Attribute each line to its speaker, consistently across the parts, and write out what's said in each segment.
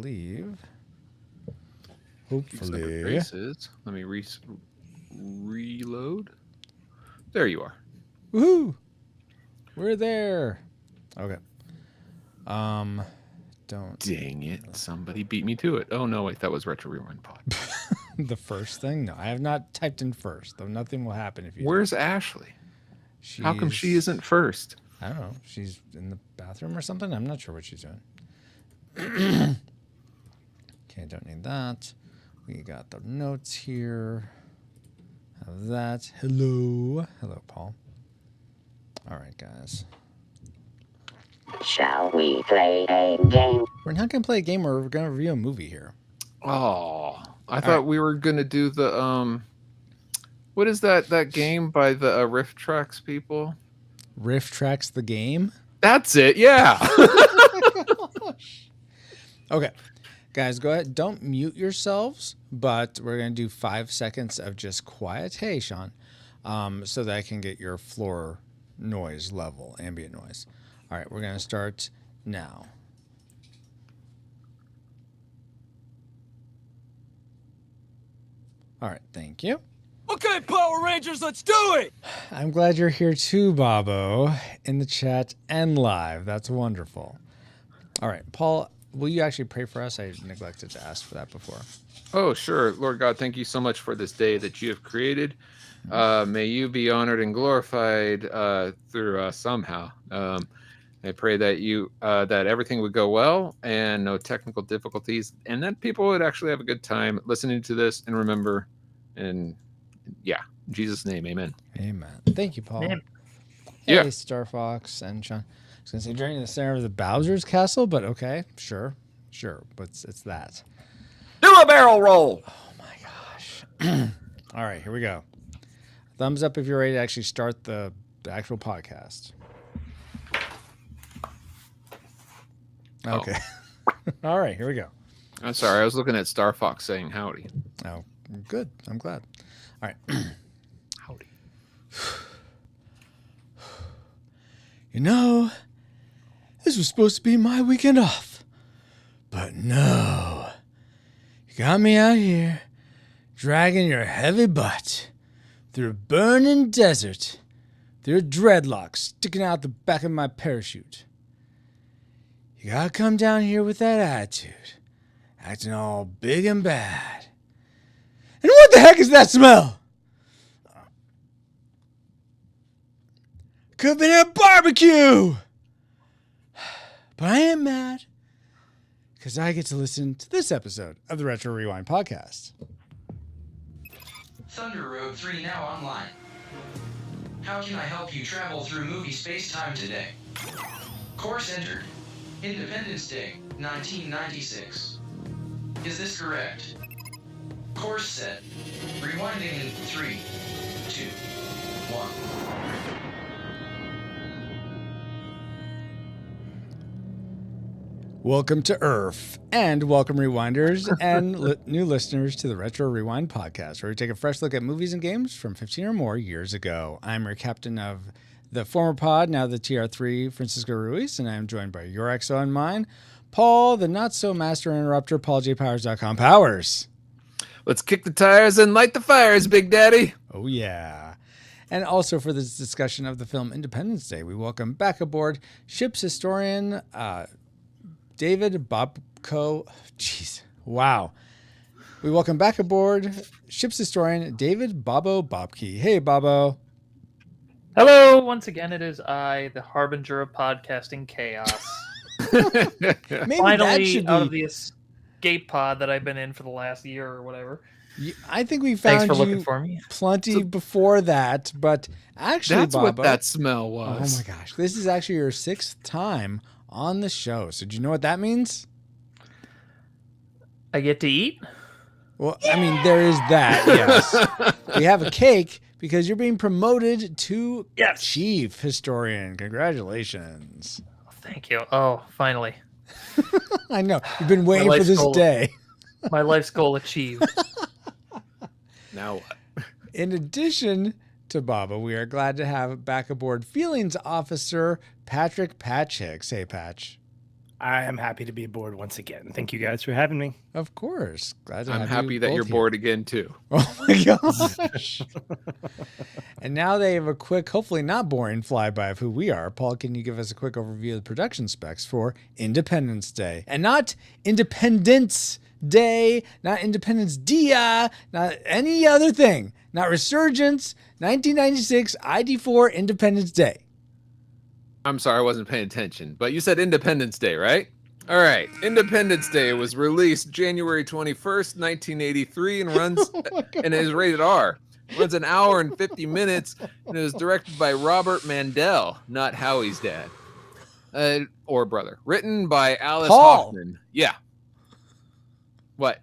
Speaker 1: believe.
Speaker 2: Hopefully. Let me reload. There you are.
Speaker 1: Woohoo! We're there. Okay. Don't.
Speaker 2: Dang it. Somebody beat me to it. Oh, no, wait. That was Retro Rewind Pod.
Speaker 1: The first thing? No, I have not typed in first, though nothing will happen if you
Speaker 2: Where's
Speaker 1: don't.
Speaker 2: Ashley? How come she isn't first?
Speaker 1: I don't know. She's in the bathroom or something? I'm not sure what she's doing. Okay, don't need that. We got the notes here. Have that. Hello. Hello, Paul. All right, guys.
Speaker 3: Shall we play a game?
Speaker 1: We're not going to play a game. We're going to review a movie here.
Speaker 2: Oh, I thought we were going to do the, what is that game by the Riff Tracks people?
Speaker 1: Riff Tracks the game?
Speaker 2: That's it, yeah.
Speaker 1: Okay. Guys, go ahead. Don't mute yourselves, but we're going to do 5 seconds of just quiet. Hey, Sean. So that I can get your floor noise level, ambient noise. All right, we're going to start now. All right, thank you.
Speaker 4: Okay, Power Rangers, let's do it!
Speaker 1: I'm glad you're here too, Bobo, in the chat and live. That's wonderful. All right, Paul, will you actually pray for us? I neglected to ask for that before.
Speaker 2: Oh, sure. Lord God, thank you so much for this day that you have created. May you be honored and glorified through us somehow. I pray that that everything would go well and no technical difficulties, and that people would actually have a good time listening to this and remember. And yeah, in Jesus' name, amen.
Speaker 1: Amen. Thank you, Paul.
Speaker 5: Man.
Speaker 1: Hey, Star Fox and Sean. I was going to say during the center of the Bowser's castle, but okay, sure, but it's that.
Speaker 4: Do a barrel roll!
Speaker 1: Oh my gosh. All right, here we go. Thumbs up if you're ready to actually start the actual podcast. Okay. All right, here we go.
Speaker 2: I'm sorry, I was looking at Star Fox saying howdy.
Speaker 1: Oh, good. I'm glad. All right.
Speaker 2: Howdy.
Speaker 1: You know, this was supposed to be my weekend off. But no. You got me out here, dragging your heavy butt through a burning desert, through dreadlocks sticking out the back of my parachute. You gotta come down here with that attitude, acting all big and bad. And what the heck is that smell? Could have been a barbecue! But I ain't mad, because I get to listen to this episode of the Retro Rewind podcast.
Speaker 6: Thunder Road 3 now online. How can I help you travel through movie space-time today? Course entered. Independence Day, 1996. Is this correct? Course set. Rewinding in 3, 2, 1.
Speaker 1: Welcome to Earth, and welcome Rewinders and new listeners to the Retro Rewind podcast, where we take a fresh look at movies and games from 15 or more years ago. I'm your captain of the former pod, now the TR3, Francisco Ruiz, and I am joined by your XO and mine, Paul, the not-so-master interrupter, PaulJPowers.com. Powers.
Speaker 2: Let's kick the tires and light the fires, Big Daddy.
Speaker 1: Oh, yeah. And also for this discussion of the film Independence Day, we welcome back aboard ship's historian, David Bobko. Jeez. Wow. We welcome back aboard ship's historian, David Bobo Bobke. Hey, Bobo.
Speaker 5: Hello. Once again, it is I, the harbinger of podcasting chaos.
Speaker 1: Maybe
Speaker 5: Finally out of the escape pod that I've been in for the last year or whatever.
Speaker 1: I think we found
Speaker 5: Thanks for looking
Speaker 1: you
Speaker 5: for me.
Speaker 1: plenty before that, but actually,
Speaker 2: That's
Speaker 1: Bobo,
Speaker 2: what that smell was.
Speaker 1: Oh my gosh. This is actually your 6th time on the show. So do you know what that means?
Speaker 5: I get to eat?
Speaker 1: Well, I mean, there is that, yes. We have a cake because you're being promoted to chief historian. Congratulations.
Speaker 5: Thank you. Oh, finally.
Speaker 1: I know. You've been waiting for this day.
Speaker 5: My life's goal achieved.
Speaker 2: Now what?
Speaker 1: In addition to Baba, we are glad to have back aboard Feelings Officer Patrick Patch Hicks. Hey, Patch.
Speaker 7: I am happy to be aboard once again. Thank you guys for having me.
Speaker 1: Of course. Glad to
Speaker 2: I'm
Speaker 1: have
Speaker 2: happy
Speaker 1: you
Speaker 2: that
Speaker 1: both
Speaker 2: you're
Speaker 1: here.
Speaker 2: bored again too.
Speaker 1: Oh my gosh. And now they have a quick, hopefully not boring flyby of who we are. Paul, can you give us a quick overview of the production specs for Independence Day? And not Independence Day, not Independence Dia, not any other thing. Not Resurgence, 1996, ID4, Independence Day.
Speaker 2: I'm sorry, I wasn't paying attention, but you said Independence Day, right? All right. Independence Day was released January 21st, 1983 and runs and is rated R. Runs an hour and 50 minutes and it was directed by Robert Mandel, not Howie's dad. Or brother. Written by Alice
Speaker 1: Paul.
Speaker 2: Hoffman. Yeah. What?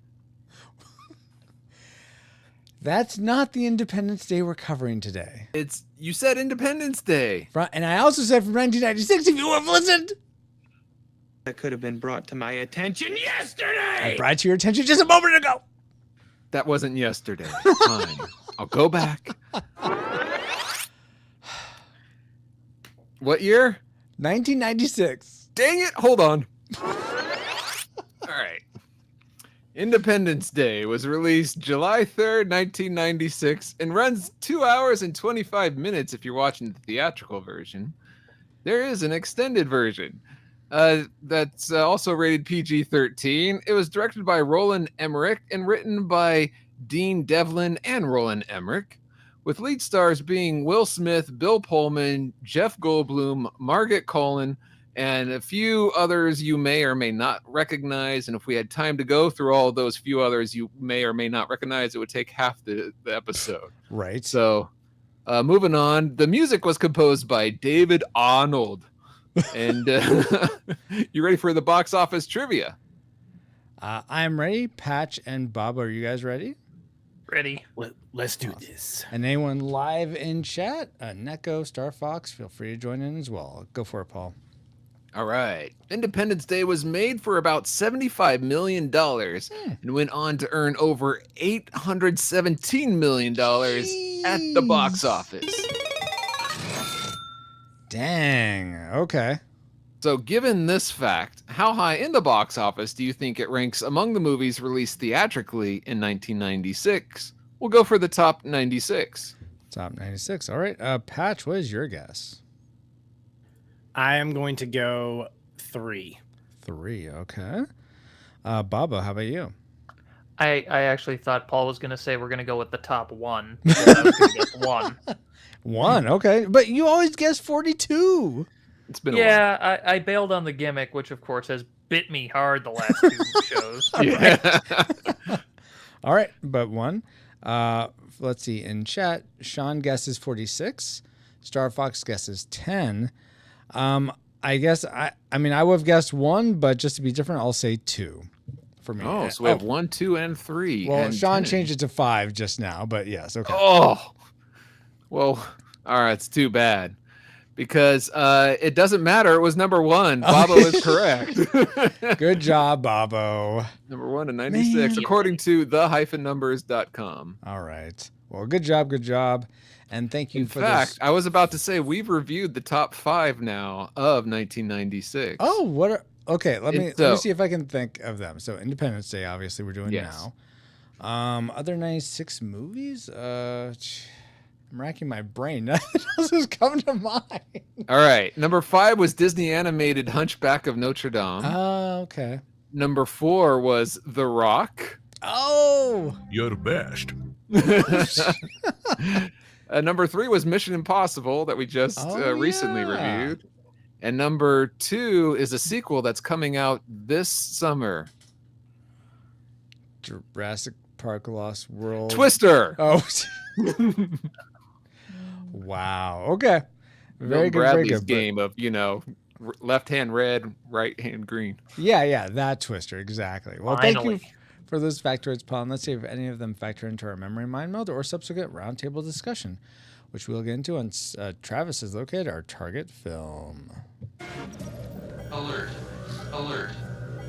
Speaker 1: That's not the Independence Day we're covering today.
Speaker 2: You said Independence Day.
Speaker 1: And I also said from 1996, if you would have listened.
Speaker 8: That could have been brought to my attention
Speaker 1: I
Speaker 8: yesterday.
Speaker 1: brought to your attention just a moment ago.
Speaker 2: That wasn't yesterday. Fine. I'll go back. What year?
Speaker 1: 1996.
Speaker 2: Dang it. Hold on. All right. Independence Day was released July 3rd, 1996, and runs 2 hours and 25 minutes if you're watching the theatrical version. There is an extended version that's also rated PG-13. It was directed by Roland Emmerich and written by Dean Devlin and Roland Emmerich, with lead stars being Will Smith, Bill Pullman, Jeff Goldblum, Margaret Collin, and a few others you may or may not recognize. And if we had time to go through all of those few others you may or may not recognize, it would take half the episode.
Speaker 1: Right.
Speaker 2: So moving on, the music was composed by David Arnold. And you ready for the box office trivia?
Speaker 1: I'm ready. Patch and Bob, are you guys ready?
Speaker 5: Ready?
Speaker 7: Let's do this.
Speaker 1: And anyone live in chat, Neko, Star Fox, feel free to join in as well. Go for it, Paul.
Speaker 2: All right. Independence Day was made for about $75 million and went on to earn over $817 million at the box office.
Speaker 1: Dang. Okay.
Speaker 2: So given this fact, how high in the box office do you think it ranks among the movies released theatrically in 1996? We'll go for the top 96.
Speaker 1: Top 96. All right. Patch, what is your guess?
Speaker 7: I am going to go 3.
Speaker 1: 3. Okay. Baba, how about you?
Speaker 5: I actually thought Paul was going to say we're going to go with the top 1. I was going to guess 1.
Speaker 1: 1. Okay. But you always guess 42.
Speaker 2: It's been a while.
Speaker 5: Yeah, I bailed on the gimmick, which of course has bit me hard the last 2 shows.
Speaker 2: Yeah.
Speaker 1: All right. But 1. Let's see. In chat, Sean guesses 46. Star Fox guesses 10. I guess I would have guessed 1, but just to be different, I'll say 2 for me.
Speaker 2: Oh, so we have 1, 2, and 3.
Speaker 1: Well,
Speaker 2: and
Speaker 1: Sean
Speaker 2: 10.
Speaker 1: changed it to 5 just now, but yes, okay.
Speaker 2: Oh, well, all right, it's too bad because it doesn't matter. It was number 1. Bobo is correct.
Speaker 1: Good job, Bobo.
Speaker 2: Number 1 in 96,
Speaker 1: Man.
Speaker 2: according to the-numbers.com.
Speaker 1: All right. Well, good job. And thank you
Speaker 2: In
Speaker 1: for
Speaker 2: fact,
Speaker 1: this.
Speaker 2: I was about to say we've reviewed the top 5 now of 1996.
Speaker 1: Oh, okay, let me
Speaker 2: So-
Speaker 1: see if I can think of them. So Independence Day, obviously, we're doing
Speaker 2: Yes.
Speaker 1: now. Other 96 movies? I'm racking my brain. Nothing else is coming to mind.
Speaker 2: All right. Number 5 was Disney animated Hunchback of Notre Dame.
Speaker 1: Okay.
Speaker 2: Number 4 was The Rock.
Speaker 1: Oh!
Speaker 9: You're the best.
Speaker 2: Number 3 was Mission Impossible that we just recently
Speaker 1: yeah.
Speaker 2: reviewed. And number 2 is a sequel that's coming out this summer.
Speaker 1: Jurassic Park Lost World.
Speaker 2: Twister.
Speaker 1: Oh. Wow. Okay. Very good.
Speaker 2: Bradley's
Speaker 1: Very good.
Speaker 2: game of, left hand red, right hand green.
Speaker 1: Yeah, that Twister, exactly. Well, thank you
Speaker 5: Finally.
Speaker 1: for those factoids, Paul. And let's see if any of them factor into our memory mind meld or subsequent roundtable discussion, which we'll get into once Travis has located our target film.
Speaker 6: Alert. Alert.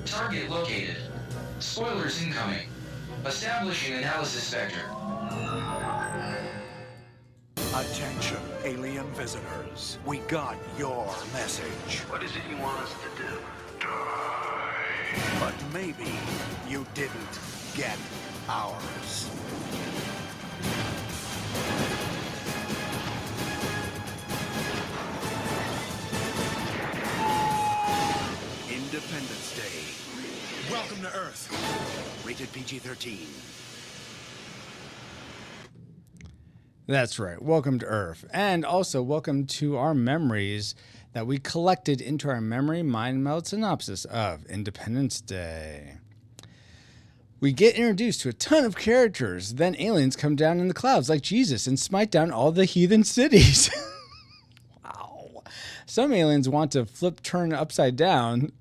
Speaker 6: Target located. Spoilers incoming. Establishing analysis vector.
Speaker 9: Attention, alien visitors. We got your message.
Speaker 10: What is it you want us to do?
Speaker 9: To But maybe you didn't get ours. Independence Day. Welcome to Earth. Rated PG-13.
Speaker 1: That's right. Welcome to Earth. And also welcome to our memories that we collected into our memory mind meld synopsis of Independence Day. We get introduced to a ton of characters. Then aliens come down in the clouds like Jesus and smite down all the heathen cities. Wow. Some aliens want to turn upside down.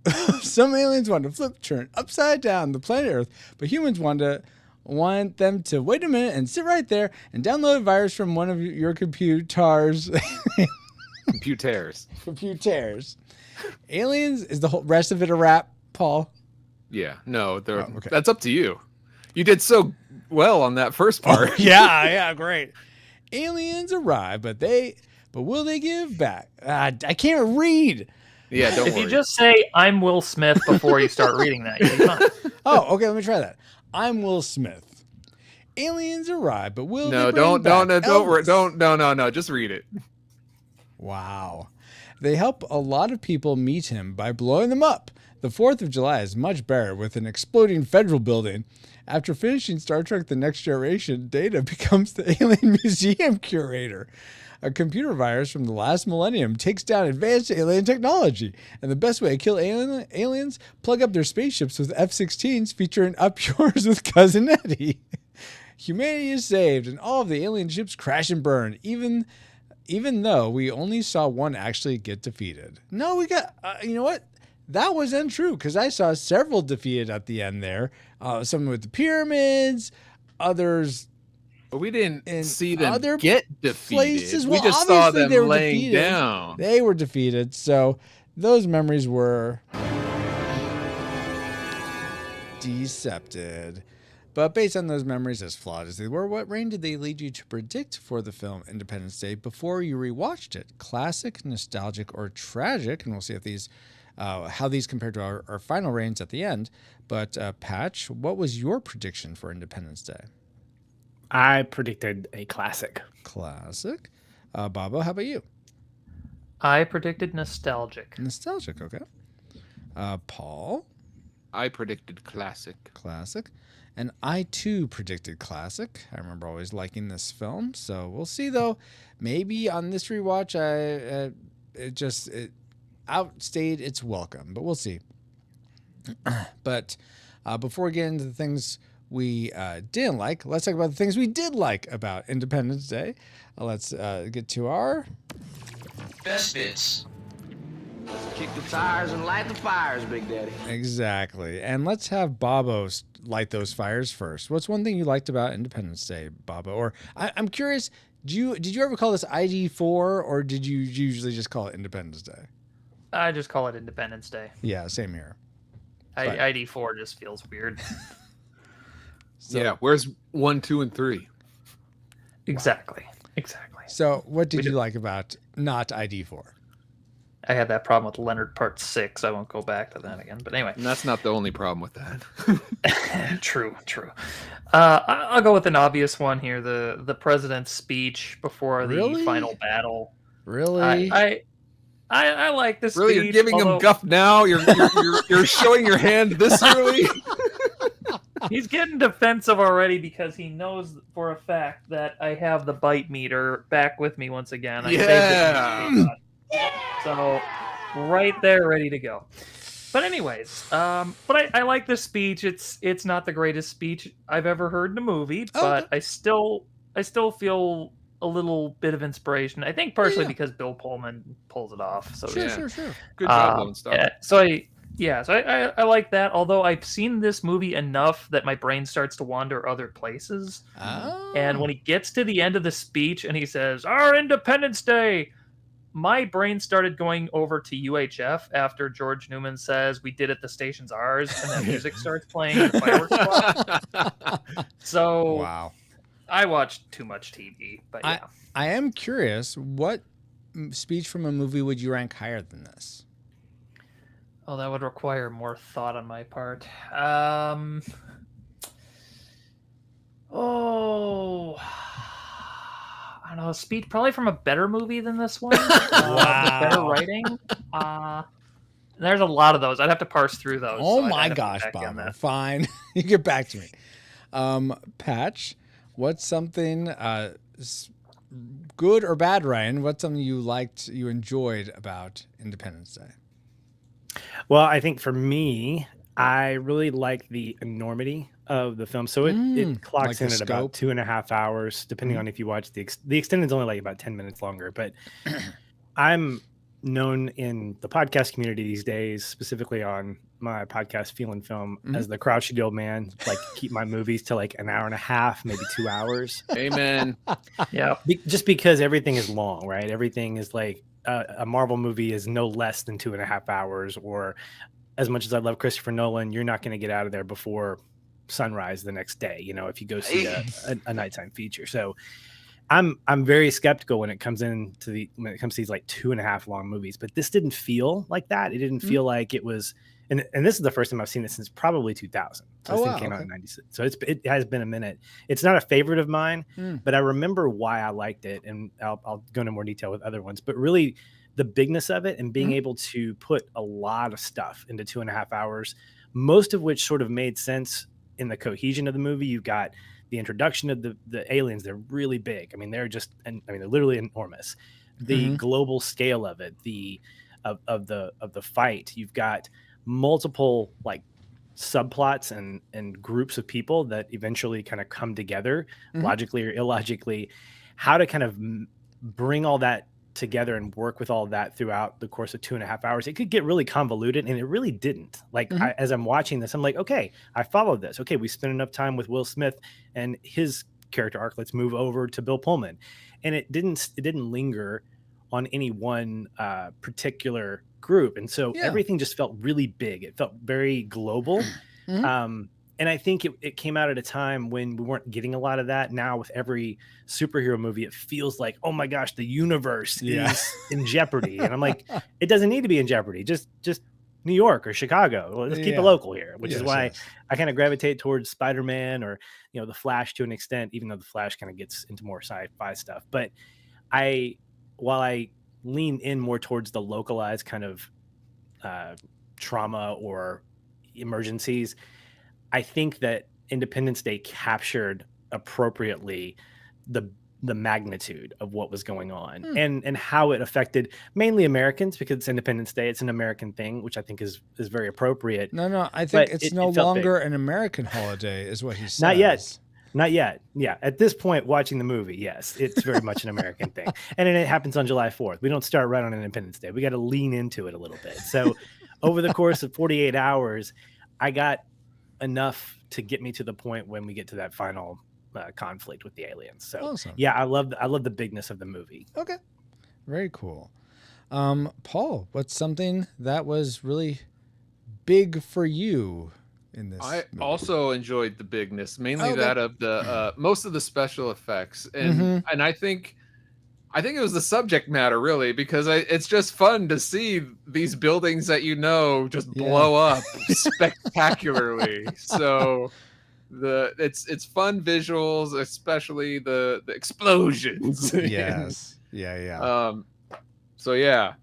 Speaker 1: Some aliens want to turn upside down the planet Earth, but humans want them to wait a minute and sit right there and download a virus from one of your computers. Computers. Aliens, is the whole rest of it a wrap, Paul?
Speaker 2: Yeah, no,
Speaker 1: okay.
Speaker 2: That's up to you. You did so well on that first part.
Speaker 1: Oh, yeah, great. Aliens arrive, but will they give back? I can't read.
Speaker 2: Yeah, don't worry.
Speaker 5: If you just say, I'm Will Smith before you start reading that, you'll be fine.
Speaker 1: Oh, okay, let me try that. I'm Will Smith. Aliens arrive, but will they
Speaker 2: don't
Speaker 1: Elvis?
Speaker 2: no, just read it.
Speaker 1: Wow. They help a lot of people meet him by blowing them up. The 4th of July is much better with an exploding federal building. After finishing Star Trek The Next Generation, Data becomes the alien museum curator. A computer virus from the last millennium takes down advanced alien technology. And the best way to kill aliens, plug up their spaceships with F-16s featuring Up Yours with Cousin Eddie. Humanity is saved and all of the alien ships crash and burn, even though we only saw one actually get defeated. No, we got, you know what? That was untrue because I saw several defeated at the end there. Some with the pyramids, others.
Speaker 2: But we didn't see them
Speaker 1: other
Speaker 2: get defeated.
Speaker 1: Places.
Speaker 2: We
Speaker 1: Well,
Speaker 2: just saw them
Speaker 1: they were
Speaker 2: laying
Speaker 1: defeated.
Speaker 2: down.
Speaker 1: They were defeated. So those memories were decepted. But based on those memories, as flawed as they were, what rating did they lead you to predict for the film Independence Day before you rewatched it? Classic, nostalgic, or tragic? And we'll see if these, how these compare to our final ratings at the end. But Patch, what was your prediction for Independence Day?
Speaker 7: I predicted a classic.
Speaker 1: Classic. Bobo, how about you?
Speaker 5: I predicted nostalgic.
Speaker 1: Nostalgic, okay. Paul?
Speaker 2: I predicted classic.
Speaker 1: Classic. And I, too, predicted classic. I remember always liking this film. So we'll see, though. Maybe on this rewatch, it outstayed its welcome. But we'll see. But before we get into the things we didn't like, let's talk about the things we did like about Independence Day. Let's get to our
Speaker 6: Best bits.
Speaker 4: Kick the tires and light the fires, Big Daddy.
Speaker 1: Exactly. And let's have Bobo light those fires first. What's one thing you liked about Independence Day, Bobo? Or I'm curious, did you ever call this ID4 or did you usually just call it Independence Day?
Speaker 5: I just call it Independence Day.
Speaker 1: Yeah, same here.
Speaker 5: ID4 just feels weird.
Speaker 1: So,
Speaker 2: yeah, where's 1, 2, and 3?
Speaker 5: Exactly.
Speaker 1: So what did you like about not ID4?
Speaker 5: I had that problem with Leonard Part 6. I won't go back to that again. But anyway.
Speaker 2: And that's not the only problem with that.
Speaker 5: True. I'll go with an obvious one here. The president's speech before the final battle.
Speaker 1: Really?
Speaker 5: I like this.
Speaker 2: Really, you're giving him guff now? You're showing your hand this early?
Speaker 5: He's getting defensive already because he knows for a fact that I have the bite meter back with me once again. I saved it. So right there, ready to go. But anyways, but I like this speech. It's not the greatest speech I've ever heard in a movie, but I still feel a little bit of inspiration. I think partially because Bill Pullman pulls it off. So
Speaker 1: Sure.
Speaker 2: Good job, Lone Star.
Speaker 5: So I like that. Although I've seen this movie enough that my brain starts to wander other places.
Speaker 1: Oh.
Speaker 5: And when he gets to the end of the speech and he says, "Our Independence Day," my brain started going over to UHF after George Newman says, "We did it, the station's ours," and then music starts playing and the fireworks fly. So
Speaker 1: wow.
Speaker 5: I watched too much TV, but yeah.
Speaker 1: I am curious, what speech from a movie would you rank higher than this?
Speaker 5: Oh, that would require more thought on my part. Oh, I don't know. Speed probably from a better movie than this one. With better
Speaker 1: Wow.
Speaker 5: writing. There's a lot of those. I'd have to parse through those.
Speaker 1: Oh
Speaker 5: so I'd
Speaker 1: my
Speaker 5: have to
Speaker 1: gosh,
Speaker 5: get back in
Speaker 1: Bomber.
Speaker 5: that.
Speaker 1: Fine. You get back to me. Patch, what's something good or bad, Ryan? What's something you enjoyed about Independence Day?
Speaker 7: Well, I think for me, I really like the enormity of the film. So it clocks
Speaker 1: like
Speaker 7: in
Speaker 1: the
Speaker 7: at about
Speaker 1: scope?
Speaker 7: 2.5 hours, depending on if you watch the extended is only like about 10 minutes longer. But I'm known in the podcast community these days, specifically on my podcast Feelin' Film, as the crouchy old man. Like keep my movies to like an hour and a half, maybe 2 hours.
Speaker 2: Amen.
Speaker 5: Yeah.
Speaker 7: Just because everything is long, right? Everything is like a Marvel movie is no less than 2.5 hours. Or as much as I love Christopher Nolan, you're not going to get out of there before sunrise the next day. You know, if you go see a nighttime feature. So I'm very skeptical when it comes to these like 2.5 long movies, but this didn't feel like that. It didn't feel like it was, and this is the first time I've seen it since probably 2000. So this thing came out in 96. So it has been a minute. It's not a favorite of mine, but I remember why I liked it, and I'll go into more detail with other ones. But really, the bigness of it and being able to put a lot of stuff into 2.5 hours, most of which sort of made sense in the cohesion of the movie. You've got the introduction of the aliens. They're really big. I mean, they're literally enormous. The global scale of it, of the fight. You've got multiple like subplots and groups of people that eventually kind of come together logically or illogically. How to kind of bring all that together and work with all of that throughout the course of 2.5 hours. It could get really convoluted, and it really didn't. Like as I'm watching this, I'm like, okay, I followed this. Okay, we spent enough time with Will Smith and his character arc. Let's move over to Bill Pullman. And it didn't linger on any one particular group. And so everything just felt really big. It felt very global. And I think it came out at a time when we weren't getting a lot of that. Now with every superhero movie, it feels like, oh my gosh, the universe is in jeopardy. And I'm like, it doesn't need to be in jeopardy. Just New York or Chicago. Let's keep it local here, which is why I kind of gravitate towards Spider-Man or, the Flash to an extent, even though the Flash kind of gets into more sci-fi stuff. But while I lean in more towards the localized kind of trauma or emergencies, I think that Independence Day captured appropriately the magnitude of what was going on and how it affected mainly Americans, because it's Independence Day. It's an American thing, which I think is very appropriate.
Speaker 1: No, I think it's no longer an American holiday is what he says.
Speaker 7: Not yet. Yeah. At this point, watching the movie, yes, it's very much an American thing. And then it happens on July 4th. We don't start right on Independence Day. We got to lean into it a little bit. So over the course of 48 hours, I got enough to get me to the point when we get to that final conflict with the aliens. So
Speaker 1: awesome.
Speaker 7: Yeah, I love the bigness of the movie.
Speaker 1: Okay, very cool. Paul, what's something that was really big for you in this movie?
Speaker 2: Also enjoyed the bigness, mainly that of the most of the special effects, and I think it was the subject matter, really, because it's just fun to see these buildings that just blow up spectacularly. So it's fun visuals, especially the explosions.
Speaker 1: Yes. Yeah.
Speaker 2: So yeah.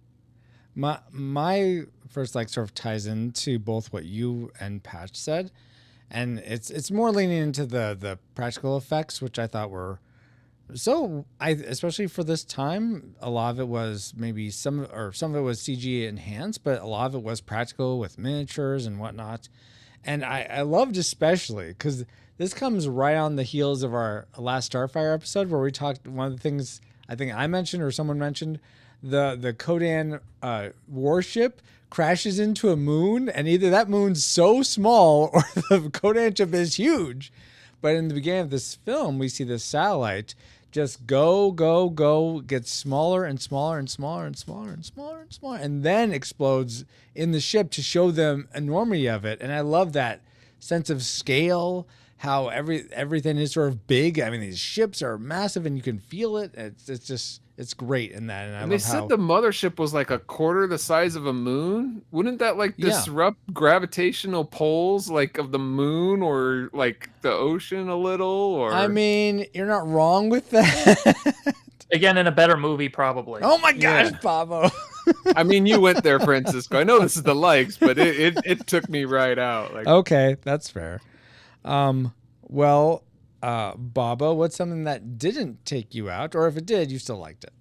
Speaker 1: My first sort of ties into both what you and Patch said, and it's more leaning into the practical effects, which I thought were especially for this time, a lot of it was maybe some of it was CG enhanced, but a lot of it was practical with miniatures and whatnot. And I loved especially because this comes right on the heels of our last Starfire episode where we talked. One of the things I think I mentioned or someone mentioned, the Kodan warship crashes into a moon, and either that moon's so small or the Kodan ship is huge. But in the beginning of this film, we see this satellite just go, get smaller and smaller and smaller and smaller and smaller and smaller, and then explodes in the ship to show the enormity of it. And I love that sense of scale, how everything is sort of big. I mean, these ships are massive and you can feel it. It's It's great in that, and I
Speaker 2: And they
Speaker 1: love
Speaker 2: said
Speaker 1: how
Speaker 2: the mothership was like a quarter the size of a moon. Wouldn't that like disrupt gravitational poles like of the moon or like the ocean a little? Or
Speaker 1: I mean, you're not wrong with that.
Speaker 5: Again, in a better movie, probably.
Speaker 1: Oh my gosh,
Speaker 2: Yeah.
Speaker 1: Pablo.
Speaker 2: I mean, you went there, Francisco. I know this is the likes, but it took me right out. Like,
Speaker 1: Okay, that's fair. Well, Baba, what's something that didn't take you out, or if it did, you still liked it?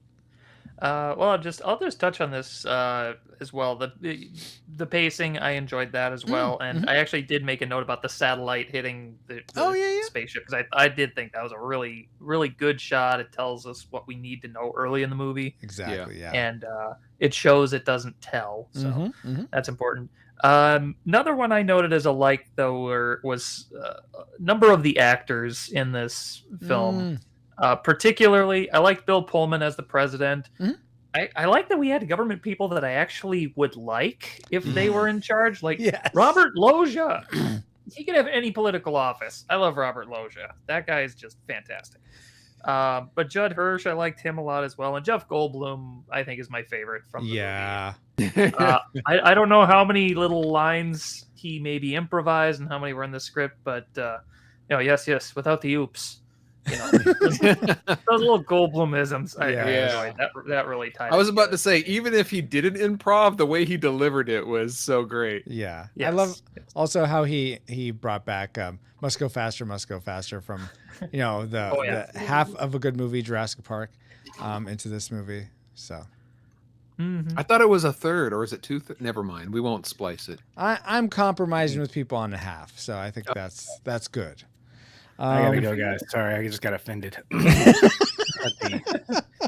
Speaker 5: Well, I'll just touch on this as well. The pacing, I enjoyed that as well, and I actually did make a note about the satellite hitting the spaceship, because I did think that was a really really good shot. It tells us what we need to know early in the movie,
Speaker 1: Exactly. Yeah.
Speaker 5: and it shows it doesn't tell, so that's important. Another one I noted as a like though was a number of the actors in this film. Particularly, I liked Bill Pullman as the president. I like that we had government people that I actually would like if they were in charge. Like Robert Loggia. He could have any political office. I love Robert Loggia. That guy is just fantastic. But Judd Hirsch, I liked him a lot as well. And Jeff Goldblum, I think, is my favorite from the movie. I don't know how many little lines he maybe improvised and how many were in the script, but yes, without the oops. Those little Goldblumisms, I enjoyed. That really tied.
Speaker 2: I was about to say, even if he didn't improv, the way he delivered it was so great.
Speaker 1: Yeah. I love also how he brought back Must Go Faster from the half of a good movie, Jurassic Park, into this movie. So
Speaker 2: I thought it was a third, or is it two? Never mind. We won't splice it.
Speaker 1: I'm compromising with people on a half, so I think that's good.
Speaker 7: I gotta go, guys. Sorry, I just got offended.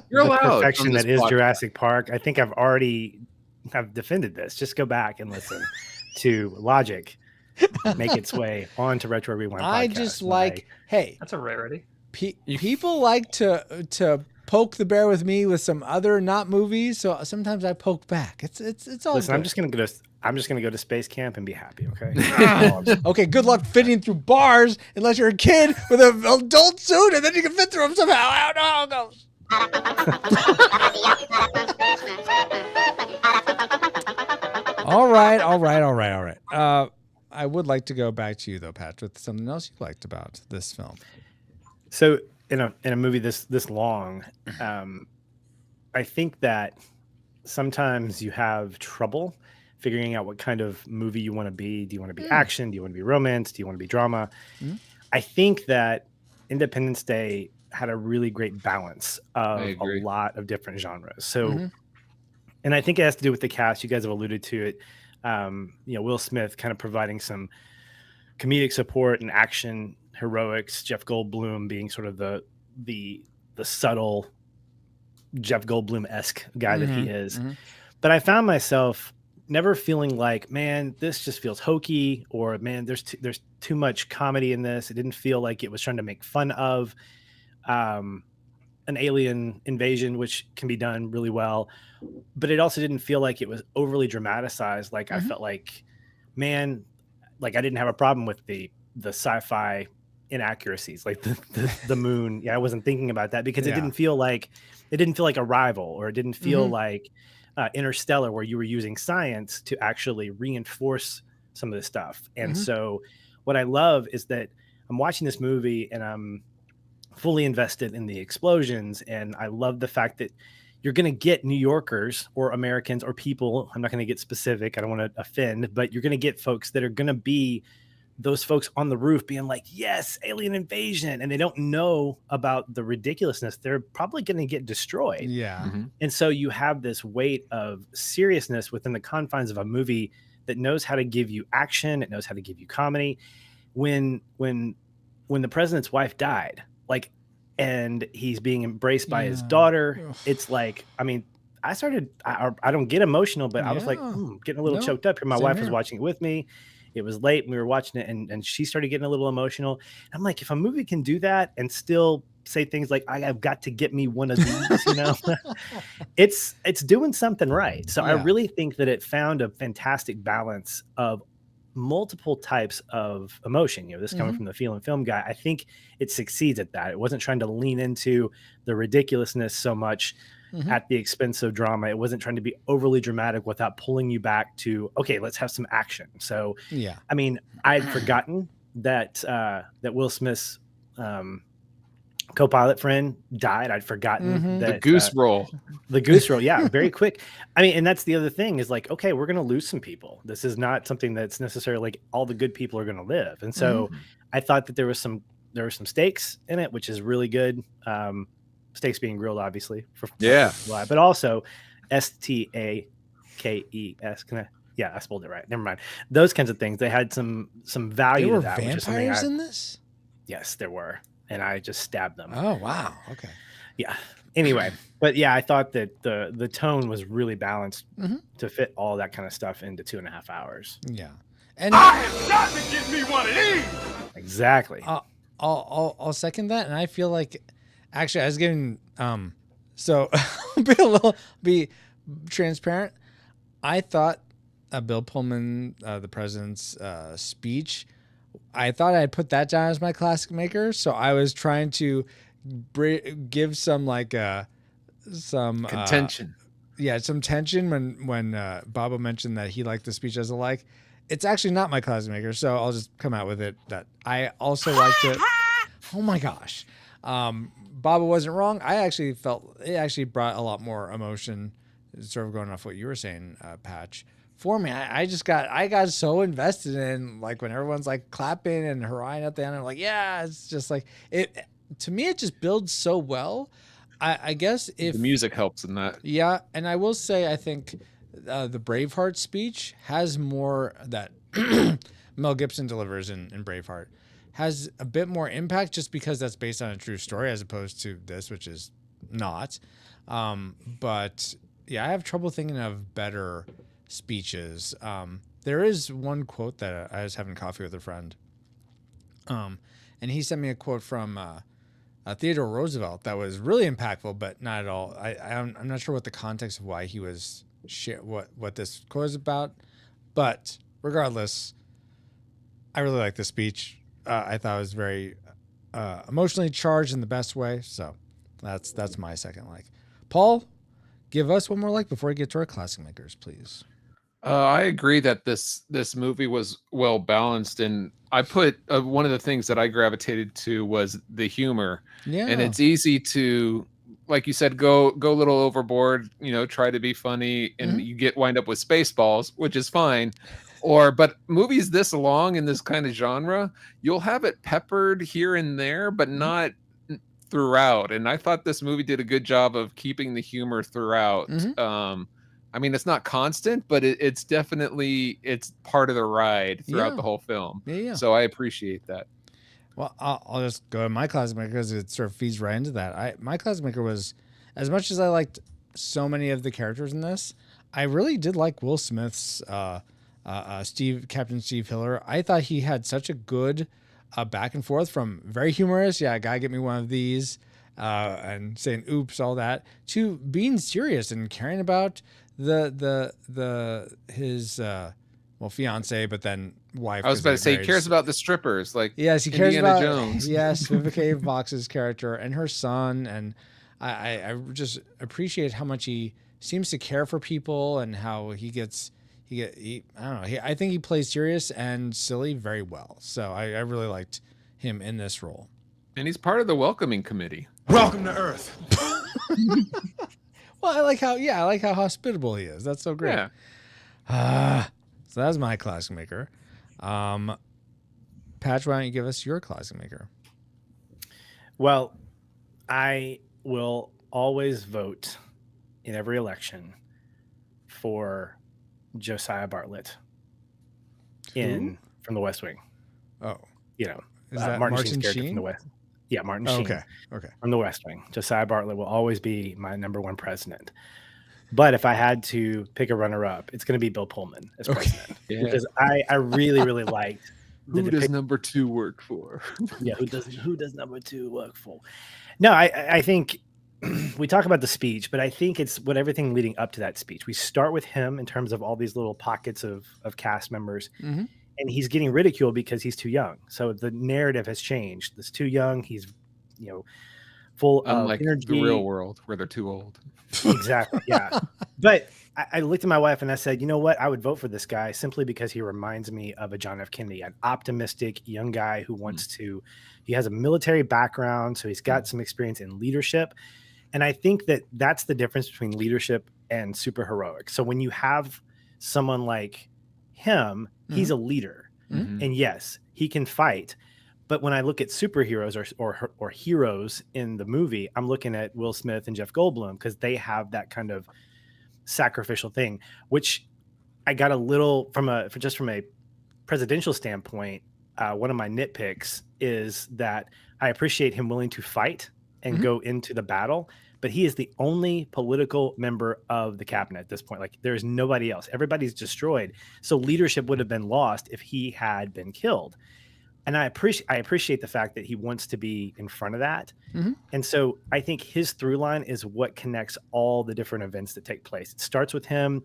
Speaker 2: You're allowed.
Speaker 7: Perfection that is Jurassic Park. I think I've defended this. Just go back and listen to Logic make its way onto Retro Rewind podcast.
Speaker 1: I just like, hey,
Speaker 5: that's a rarity.
Speaker 1: People like to poke the bear with me with some other not movies, so sometimes I poke back. It's all.
Speaker 7: Listen,
Speaker 1: good.
Speaker 7: I'm just gonna go to space camp and be happy. Okay.
Speaker 1: Okay. Good luck fitting through bars unless you're a kid with an adult suit, and then you can fit through them somehow. I don't know how it goes. All right. I would like to go back to you though, Pat, with something else you liked about this film.
Speaker 7: So in a movie this long, I think that sometimes you have trouble figuring out what kind of movie you want to be. Do you want to be action? Do you want to be romance? Do you want to be drama? I think that Independence Day had a really great balance of a lot of different genres. So, and I think it has to do with the cast. You guys have alluded to it. Will Smith kind of providing some comedic support and action heroics. Jeff Goldblum being sort of the subtle Jeff Goldblum-esque guy that he is. But I found myself never feeling like, man, this just feels hokey, or man, there's too much comedy in this. It didn't feel like it was trying to make fun of an alien invasion, which can be done really well, but it also didn't feel like it was overly dramatized. Like I felt like, man, like I didn't have a problem with the sci-fi inaccuracies, like the moon. Yeah, I wasn't thinking about that because it didn't feel like Arrival, or it didn't feel like Interstellar, where you were using science to actually reinforce some of this stuff. And so what I love is that I'm watching this movie and I'm fully invested in the explosions. And I love the fact that you're going to get New Yorkers or Americans or people. I'm not going to get specific. I don't want to offend, but you're going to get folks that are going to be those folks on the roof being like, yes, alien invasion. And they don't know about the ridiculousness. They're probably going to get destroyed.
Speaker 1: Yeah.
Speaker 7: And so you have this weight of seriousness within the confines of a movie that knows how to give you action. It knows how to give you comedy. When the president's wife died, like, and he's being embraced by his daughter, it's like, I mean, I don't get emotional, but I was like getting a little choked up here. My wife was watching it with me. It was late and we were watching it, and she started getting a little emotional. I'm like, if a movie can do that and still say things like, I've got to get me one of these, it's doing something right. So I really think that it found a fantastic balance of multiple types of emotion. This coming from the feel and film guy, I think it succeeds at that. It wasn't trying to lean into the ridiculousness so much at the expense of drama. It wasn't trying to be overly dramatic without pulling you back to, okay, let's have some action. So,
Speaker 1: Yeah.
Speaker 7: I mean, I had forgotten that Will Smith's co-pilot friend died. I'd forgotten that
Speaker 2: the goose roll.
Speaker 7: The goose roll, yeah, very quick. I mean, and that's the other thing is like, okay, we're going to lose some people. This is not something that's necessarily like all the good people are going to live. And so I thought that there were some stakes in it, which is really good. Steaks being grilled, obviously, but also STAKES. Yeah, I spelled it right. Never mind. Those kinds of things. They had some value.
Speaker 1: There were
Speaker 7: to that,
Speaker 1: vampires in this?
Speaker 7: Yes, there were, and I just stabbed them.
Speaker 1: Oh wow. Okay.
Speaker 7: Yeah. Anyway, but yeah, I thought that the tone was really balanced to fit all that kind of stuff into 2.5 hours.
Speaker 1: Yeah. And
Speaker 9: I have got to get me one of these.
Speaker 7: Exactly.
Speaker 1: I'll second that, and I feel like actually I was getting so be transparent. I thought Bill Pullman, the president's speech, I thought I'd put that down as my classic maker. So I was trying to give some some
Speaker 2: contention.
Speaker 1: Some tension when Baba mentioned that he liked the speech as a like. It's actually not my classic maker, so I'll just come out with it that I also liked it. Oh my gosh. Baba wasn't wrong. I actually felt it actually brought a lot more emotion, sort of going off what you were saying, Patch. For me, I got so invested in like when everyone's like clapping and Horion at the end. I'm like, yeah, it's just like it. To me, it just builds so well. I guess if
Speaker 2: The music helps in that.
Speaker 1: yeah, and I will say I think the Braveheart speech has more that Mel Gibson delivers in Braveheart has a bit more impact just because that's based on a true story as opposed to this, which is not. But yeah, I have trouble thinking of better speeches. There is one quote that I was having coffee with a friend, and he sent me a quote from Theodore Roosevelt that was really impactful, but not at all. I'm not sure what the context of why he was what this quote is about, but regardless, I really like the speech. I thought it was very emotionally charged in the best way. So that's my second like. Paul, give us one more like before we get to our classic makers, please.
Speaker 2: I agree that this movie was well balanced, and I put one of the things that I gravitated to was the humor.
Speaker 1: Yeah,
Speaker 2: and it's easy to, like you said, go a little overboard. Try to be funny, and you wind up with Spaceballs, which is fine. But movies this long in this kind of genre, you'll have it peppered here and there, but not throughout. And I thought this movie did a good job of keeping the humor throughout. I mean, it's not constant, but it's definitely part of the ride throughout the whole film.
Speaker 1: Yeah.
Speaker 2: So I appreciate that.
Speaker 1: Well, I'll just go to my classic maker because it sort of feeds right into that. My classic maker was, as much as I liked so many of the characters in this, I really did like Will Smith's Captain Steve Hiller. I thought he had such a good back and forth from very humorous, yeah, guy, get me one of these, and saying oops, all that, to being serious and caring about his fiance, but then wife.
Speaker 2: I was about to say he cares about the strippers, like
Speaker 1: yes, he
Speaker 2: Indiana
Speaker 1: cares about
Speaker 2: Jones.
Speaker 1: Yes, Vivica Fox's character and her son, and I just appreciate how much he seems to care for people and how I don't know. I think he plays serious and silly very well. So I really liked him in this role.
Speaker 2: And he's part of the welcoming committee.
Speaker 9: Welcome to Earth.
Speaker 1: Well, I like how hospitable he is. That's so great.
Speaker 2: Yeah.
Speaker 1: So that's my classic maker. Patch, why don't you give us your classic maker?
Speaker 7: Well, I will always vote in every election for Josiah Bartlett from the West Wing.
Speaker 1: Oh,
Speaker 7: you know,
Speaker 1: is that
Speaker 7: Martin
Speaker 1: Martin
Speaker 7: Sheen's character
Speaker 1: Sheen?
Speaker 7: from the West? Yeah, Martin Sheen.
Speaker 1: Okay.
Speaker 7: From the West Wing. Josiah Bartlett will always be my number one president. But if I had to pick a runner-up, it's going to be Bill Pullman as president.
Speaker 2: Yeah.
Speaker 7: Because I really, really liked
Speaker 2: who does number 2 work for?
Speaker 7: Yeah, who does number 2 work for? No, I think we talk about the speech, but I think it's what everything leading up to that speech. We start with him in terms of all these little pockets of cast members. and he's getting ridiculed because he's too young. So the narrative has changed. He's too young. He's, full
Speaker 2: Unlike
Speaker 7: of energy.
Speaker 2: the real world where they're too old.
Speaker 7: Exactly. Yeah. But I looked at my wife and I said, you know what? I would vote for this guy simply because he reminds me of a John F. Kennedy, an optimistic young guy who wants to, he has a military background. So he's got some experience in leadership. And I think that that's the difference between leadership and super heroic. So when you have someone like him, he's a leader. And yes, he can fight. But when I look at superheroes or heroes in the movie, I'm looking at Will Smith and Jeff Goldblum because they have that kind of sacrificial thing, which I got a little from a presidential standpoint. One of my nitpicks is that I appreciate him willing to fight and go into the battle, but he is the only political member of the cabinet at this point. Like there's nobody else. Everybody's destroyed. So leadership would have been lost if he had been killed. And I appreciate the fact that he wants to be in front of that. And so I think his through line is what connects all the different events that take place. It starts with him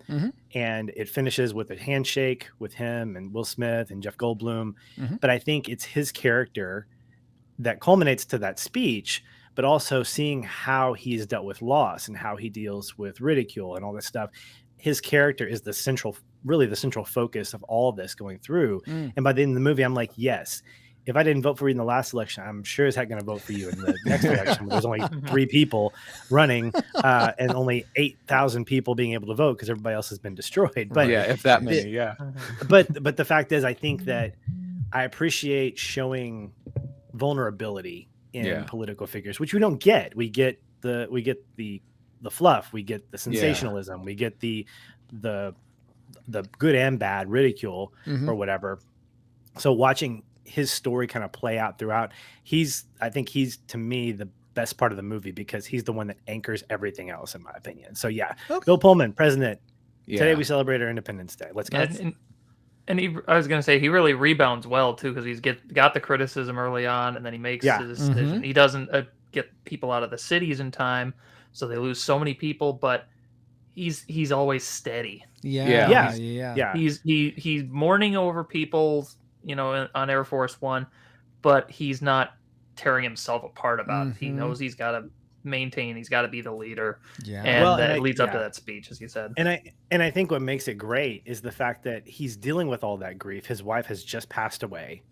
Speaker 7: and it finishes with a handshake with him and Will Smith and Jeff Goldblum. But I think it's his character that culminates to that speech, but also seeing how he's dealt with loss and how he deals with ridicule and all this stuff. His character is the central focus of all of this going through. And by the end of the movie, I'm like, yes, if I didn't vote for you in the last election, I'm sure as heck going to vote for you in the next election. There's only 3 people running and only 8,000 people being able to vote because everybody else has been destroyed. But
Speaker 2: yeah, if that many,
Speaker 7: But the fact is, I think that I appreciate showing vulnerability in political figures, which we don't get. We get the fluff, we get the sensationalism, we get the good and bad ridicule or whatever. So watching his story kind of play out throughout, I think he's to me the best part of the movie because he's the one that anchors everything else, in my opinion. So Bill Pullman, president. Today we celebrate our Independence Day. Let's go.
Speaker 5: And I was going to say he really rebounds well too because he's got the criticism early on, and then he makes his decision. He doesn't get people out of the cities in time. So they lose so many people, but he's always steady.
Speaker 1: Yeah.
Speaker 5: He's mourning over people, on Air Force One, but he's not tearing himself apart about it. He knows he's got to maintain. He's got to be the leader. Yeah, and it leads up to that speech, as you said.
Speaker 7: And I think what makes it great is the fact that he's dealing with all that grief. His wife has just passed away.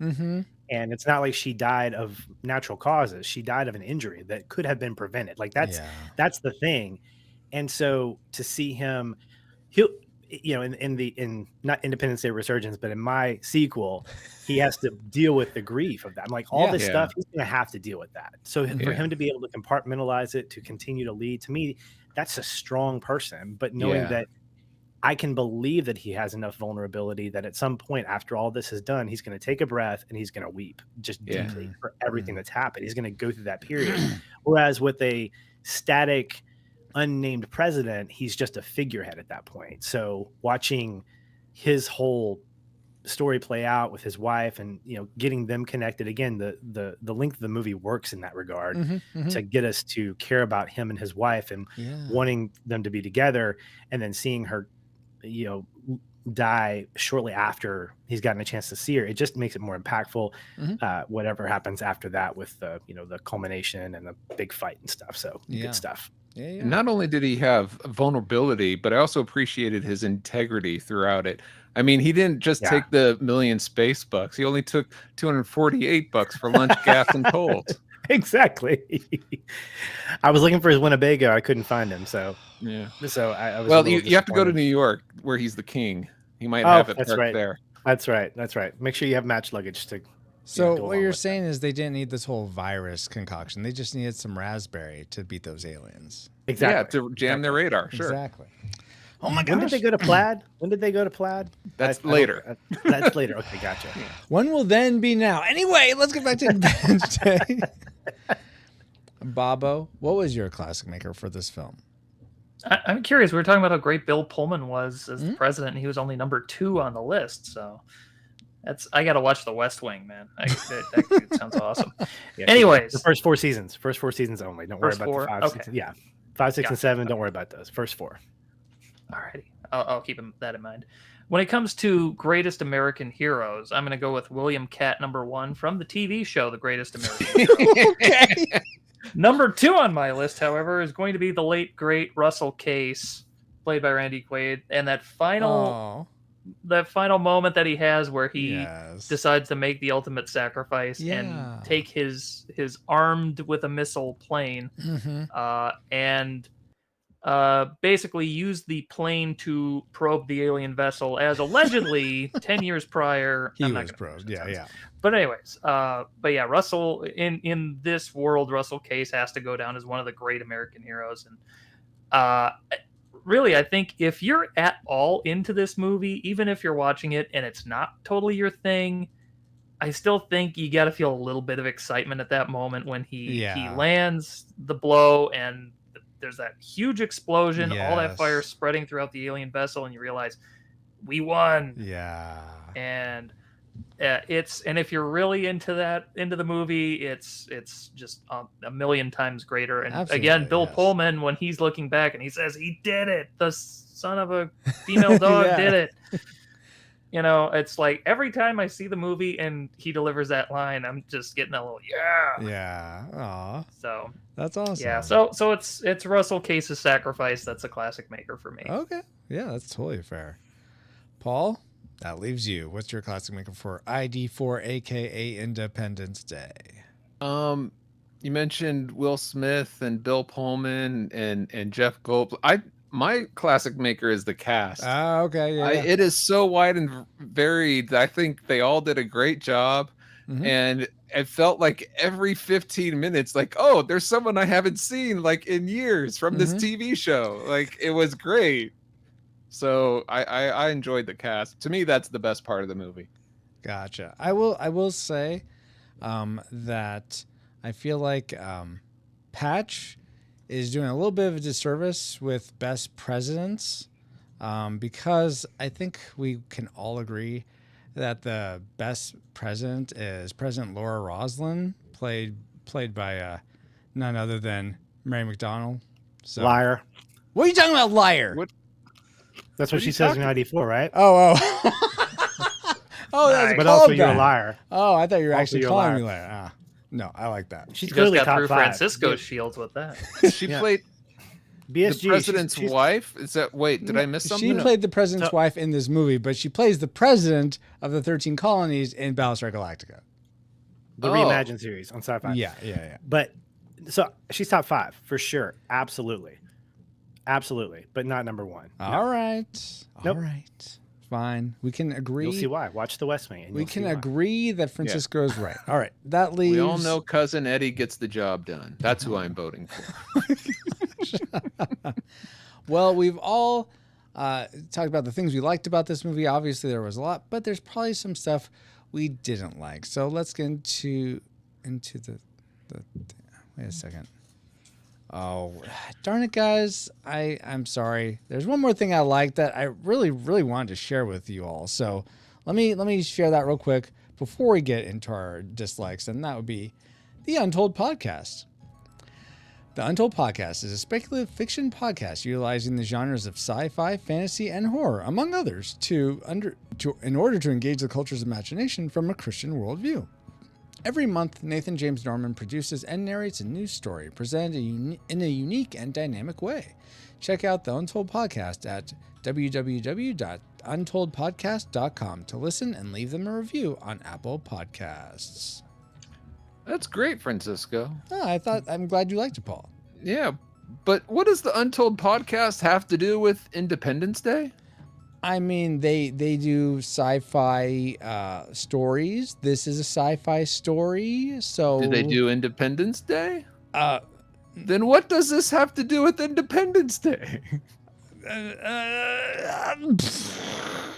Speaker 7: And it's not like she died of natural causes. She died of an injury that could have been prevented. Like that's the thing. And so to see him, in not Independence Day Resurgence, but in my sequel, he has to deal with the grief of that. I'm like, all this stuff, he's going to have to deal with that. So for him to be able to compartmentalize it, to continue to lead, to me, that's a strong person. But knowing that I can believe that he has enough vulnerability that at some point after all this is done, he's going to take a breath and he's going to weep just deeply for everything that's happened. He's going to go through that period. Whereas with a static, unnamed president, he's just a figurehead at that point. So watching his whole story play out with his wife and getting them connected again, the length of the movie works in that regard to get us to care about him and his wife and wanting them to be together, and then seeing her die shortly after he's gotten a chance to see her. It just makes it more impactful. Whatever happens after that with the culmination and the big fight and stuff. So good stuff.
Speaker 2: Not only did he have vulnerability, but I also appreciated his integrity throughout it. I mean, he didn't just take the $1 million space bucks. He only took $248 for lunch, gas, and tolls.
Speaker 7: Exactly. I was looking for his Winnebago. I couldn't find him. So So I was.
Speaker 2: Well, you have to go to New York, where he's the king. He might have it parked there.
Speaker 7: That's right. Make sure you have match luggage to.
Speaker 1: So what you're saying is they didn't need this whole virus concoction. They just needed some raspberry to beat those aliens.
Speaker 7: Exactly.
Speaker 2: Yeah, to jam their radar. Sure.
Speaker 1: Exactly. Oh my gosh.
Speaker 7: When did they go to Plaid?
Speaker 2: That's later.
Speaker 7: That's later. Okay, gotcha.
Speaker 1: When will then be now? Anyway, let's get back to Independence Day. Bobo, what was your classic maker for this film?
Speaker 5: I'm curious. We were talking about how great Bill Pullman was as the president, and he was only number 2 on the list. So I got to watch The West Wing, man. That dude sounds awesome. Anyways,
Speaker 7: the first 4 seasons. First 4 seasons only. Don't worry about the 5, 6. Yeah, 5, 6, and 7. Don't worry about those. First 4.
Speaker 5: Alrighty, I'll keep that in mind. When it comes to greatest American heroes, I'm going to go with William Catt #1 from the TV show The Greatest American Hero.
Speaker 1: Okay.
Speaker 5: Number 2 on my list, however, is going to be the late great Russell Case, played by Randy Quaid, and that final moment that he has where he decides to make the ultimate sacrifice and take his armed with a missile plane and basically use the plane to probe the alien vessel, as allegedly 10 years prior
Speaker 1: he was probed.
Speaker 5: But anyways, Russell in this world, Russell Case has to go down as one of the great American heroes. And really, I think if you're at all into this movie, even if you're watching it and it's not totally your thing, I still think you got to feel a little bit of excitement at that moment when he lands the blow and there's that huge explosion, all that fire spreading throughout the alien vessel, and you realize we won. And and if you're really into the movie, it's just a million times greater. And again, Bill Pullman, when he's looking back and he says he did it, the son of a female dog did it. You know, it's like every time I see the movie and he delivers that line, I'm just getting a little
Speaker 1: Aw.
Speaker 5: So
Speaker 1: that's awesome.
Speaker 5: Yeah, so it's Russell Case's sacrifice that's a classic maker for me.
Speaker 1: Okay. Yeah, that's totally fair. Paul, that leaves you. What's your classic maker for ID4, aka Independence Day?
Speaker 2: You mentioned Will Smith and Bill Pullman and Jeff Goldblum. My classic maker is the cast.
Speaker 1: Okay. Yeah.
Speaker 2: It is so wide and varied. I think they all did a great job. And it felt like every 15 minutes, like, oh, there's someone I haven't seen like in years from this TV show. Like, it was great. So I enjoyed the cast. To me, that's the best part of the movie.
Speaker 1: Gotcha. I will say that I feel like Patch is doing a little bit of a disservice with Best Presidents because I think we can all agree that the best president is President Laura Roslin, played by none other than Mary McDonnell. So,
Speaker 7: liar.
Speaker 1: What are you talking about, liar?
Speaker 7: That's what she says in ID4, right?
Speaker 1: Oh, that's
Speaker 7: but also you're a liar.
Speaker 1: Oh, I thought you were
Speaker 7: Also
Speaker 1: actually
Speaker 7: you're a
Speaker 1: calling me
Speaker 7: liar.
Speaker 1: liar. No, I like that.
Speaker 7: She's
Speaker 5: She just
Speaker 7: clearly
Speaker 5: got
Speaker 7: top
Speaker 5: through
Speaker 7: 5.
Speaker 5: Francisco's shields with that.
Speaker 2: She played
Speaker 7: BSG,
Speaker 2: the president's
Speaker 7: she's-
Speaker 2: wife. Is that did I miss something?
Speaker 1: She played the president's wife in this movie, but she plays the president of the 13 colonies in Battlestar Galactica.
Speaker 7: The reimagined series on Sci-Fi.
Speaker 1: Yeah.
Speaker 7: But so she's top 5 for sure. Absolutely, but not number 1.
Speaker 1: All right.
Speaker 7: Nope.
Speaker 1: All right. Fine. We can agree.
Speaker 7: You'll see why. Watch The West Wing. And
Speaker 1: We
Speaker 7: you'll
Speaker 1: can
Speaker 7: see why.
Speaker 1: agree that Francisco is right. All right. That leaves.
Speaker 2: We all know Cousin Eddie gets the job done. That's who I'm voting for.
Speaker 1: Well, we've all talked about the things we liked about this movie. Obviously, there was a lot, but there's probably some stuff we didn't like. So let's get into the wait a second. Oh, darn it, guys. I'm sorry. There's one more thing I liked that I really, really wanted to share with you all. So let me share that real quick before we get into our dislikes, and that would be the Untold Podcast. The Untold Podcast is a speculative fiction podcast utilizing the genres of sci-fi, fantasy, and horror, among others, in order to engage the culture's imagination from a Christian worldview. Every month, Nathan James Norman produces and narrates a news story presented in a unique and dynamic way. Check out the Untold Podcast at www.untoldpodcast.com to listen and leave them a review on Apple Podcasts.
Speaker 2: That's great, Francisco.
Speaker 1: Oh, I'm glad you liked it, Paul.
Speaker 2: Yeah, but what does the Untold Podcast have to do with Independence Day?
Speaker 1: I mean, they do sci-fi stories. This is a sci-fi story, so...
Speaker 2: Did they do Independence Day? Then what does this have to do with Independence Day?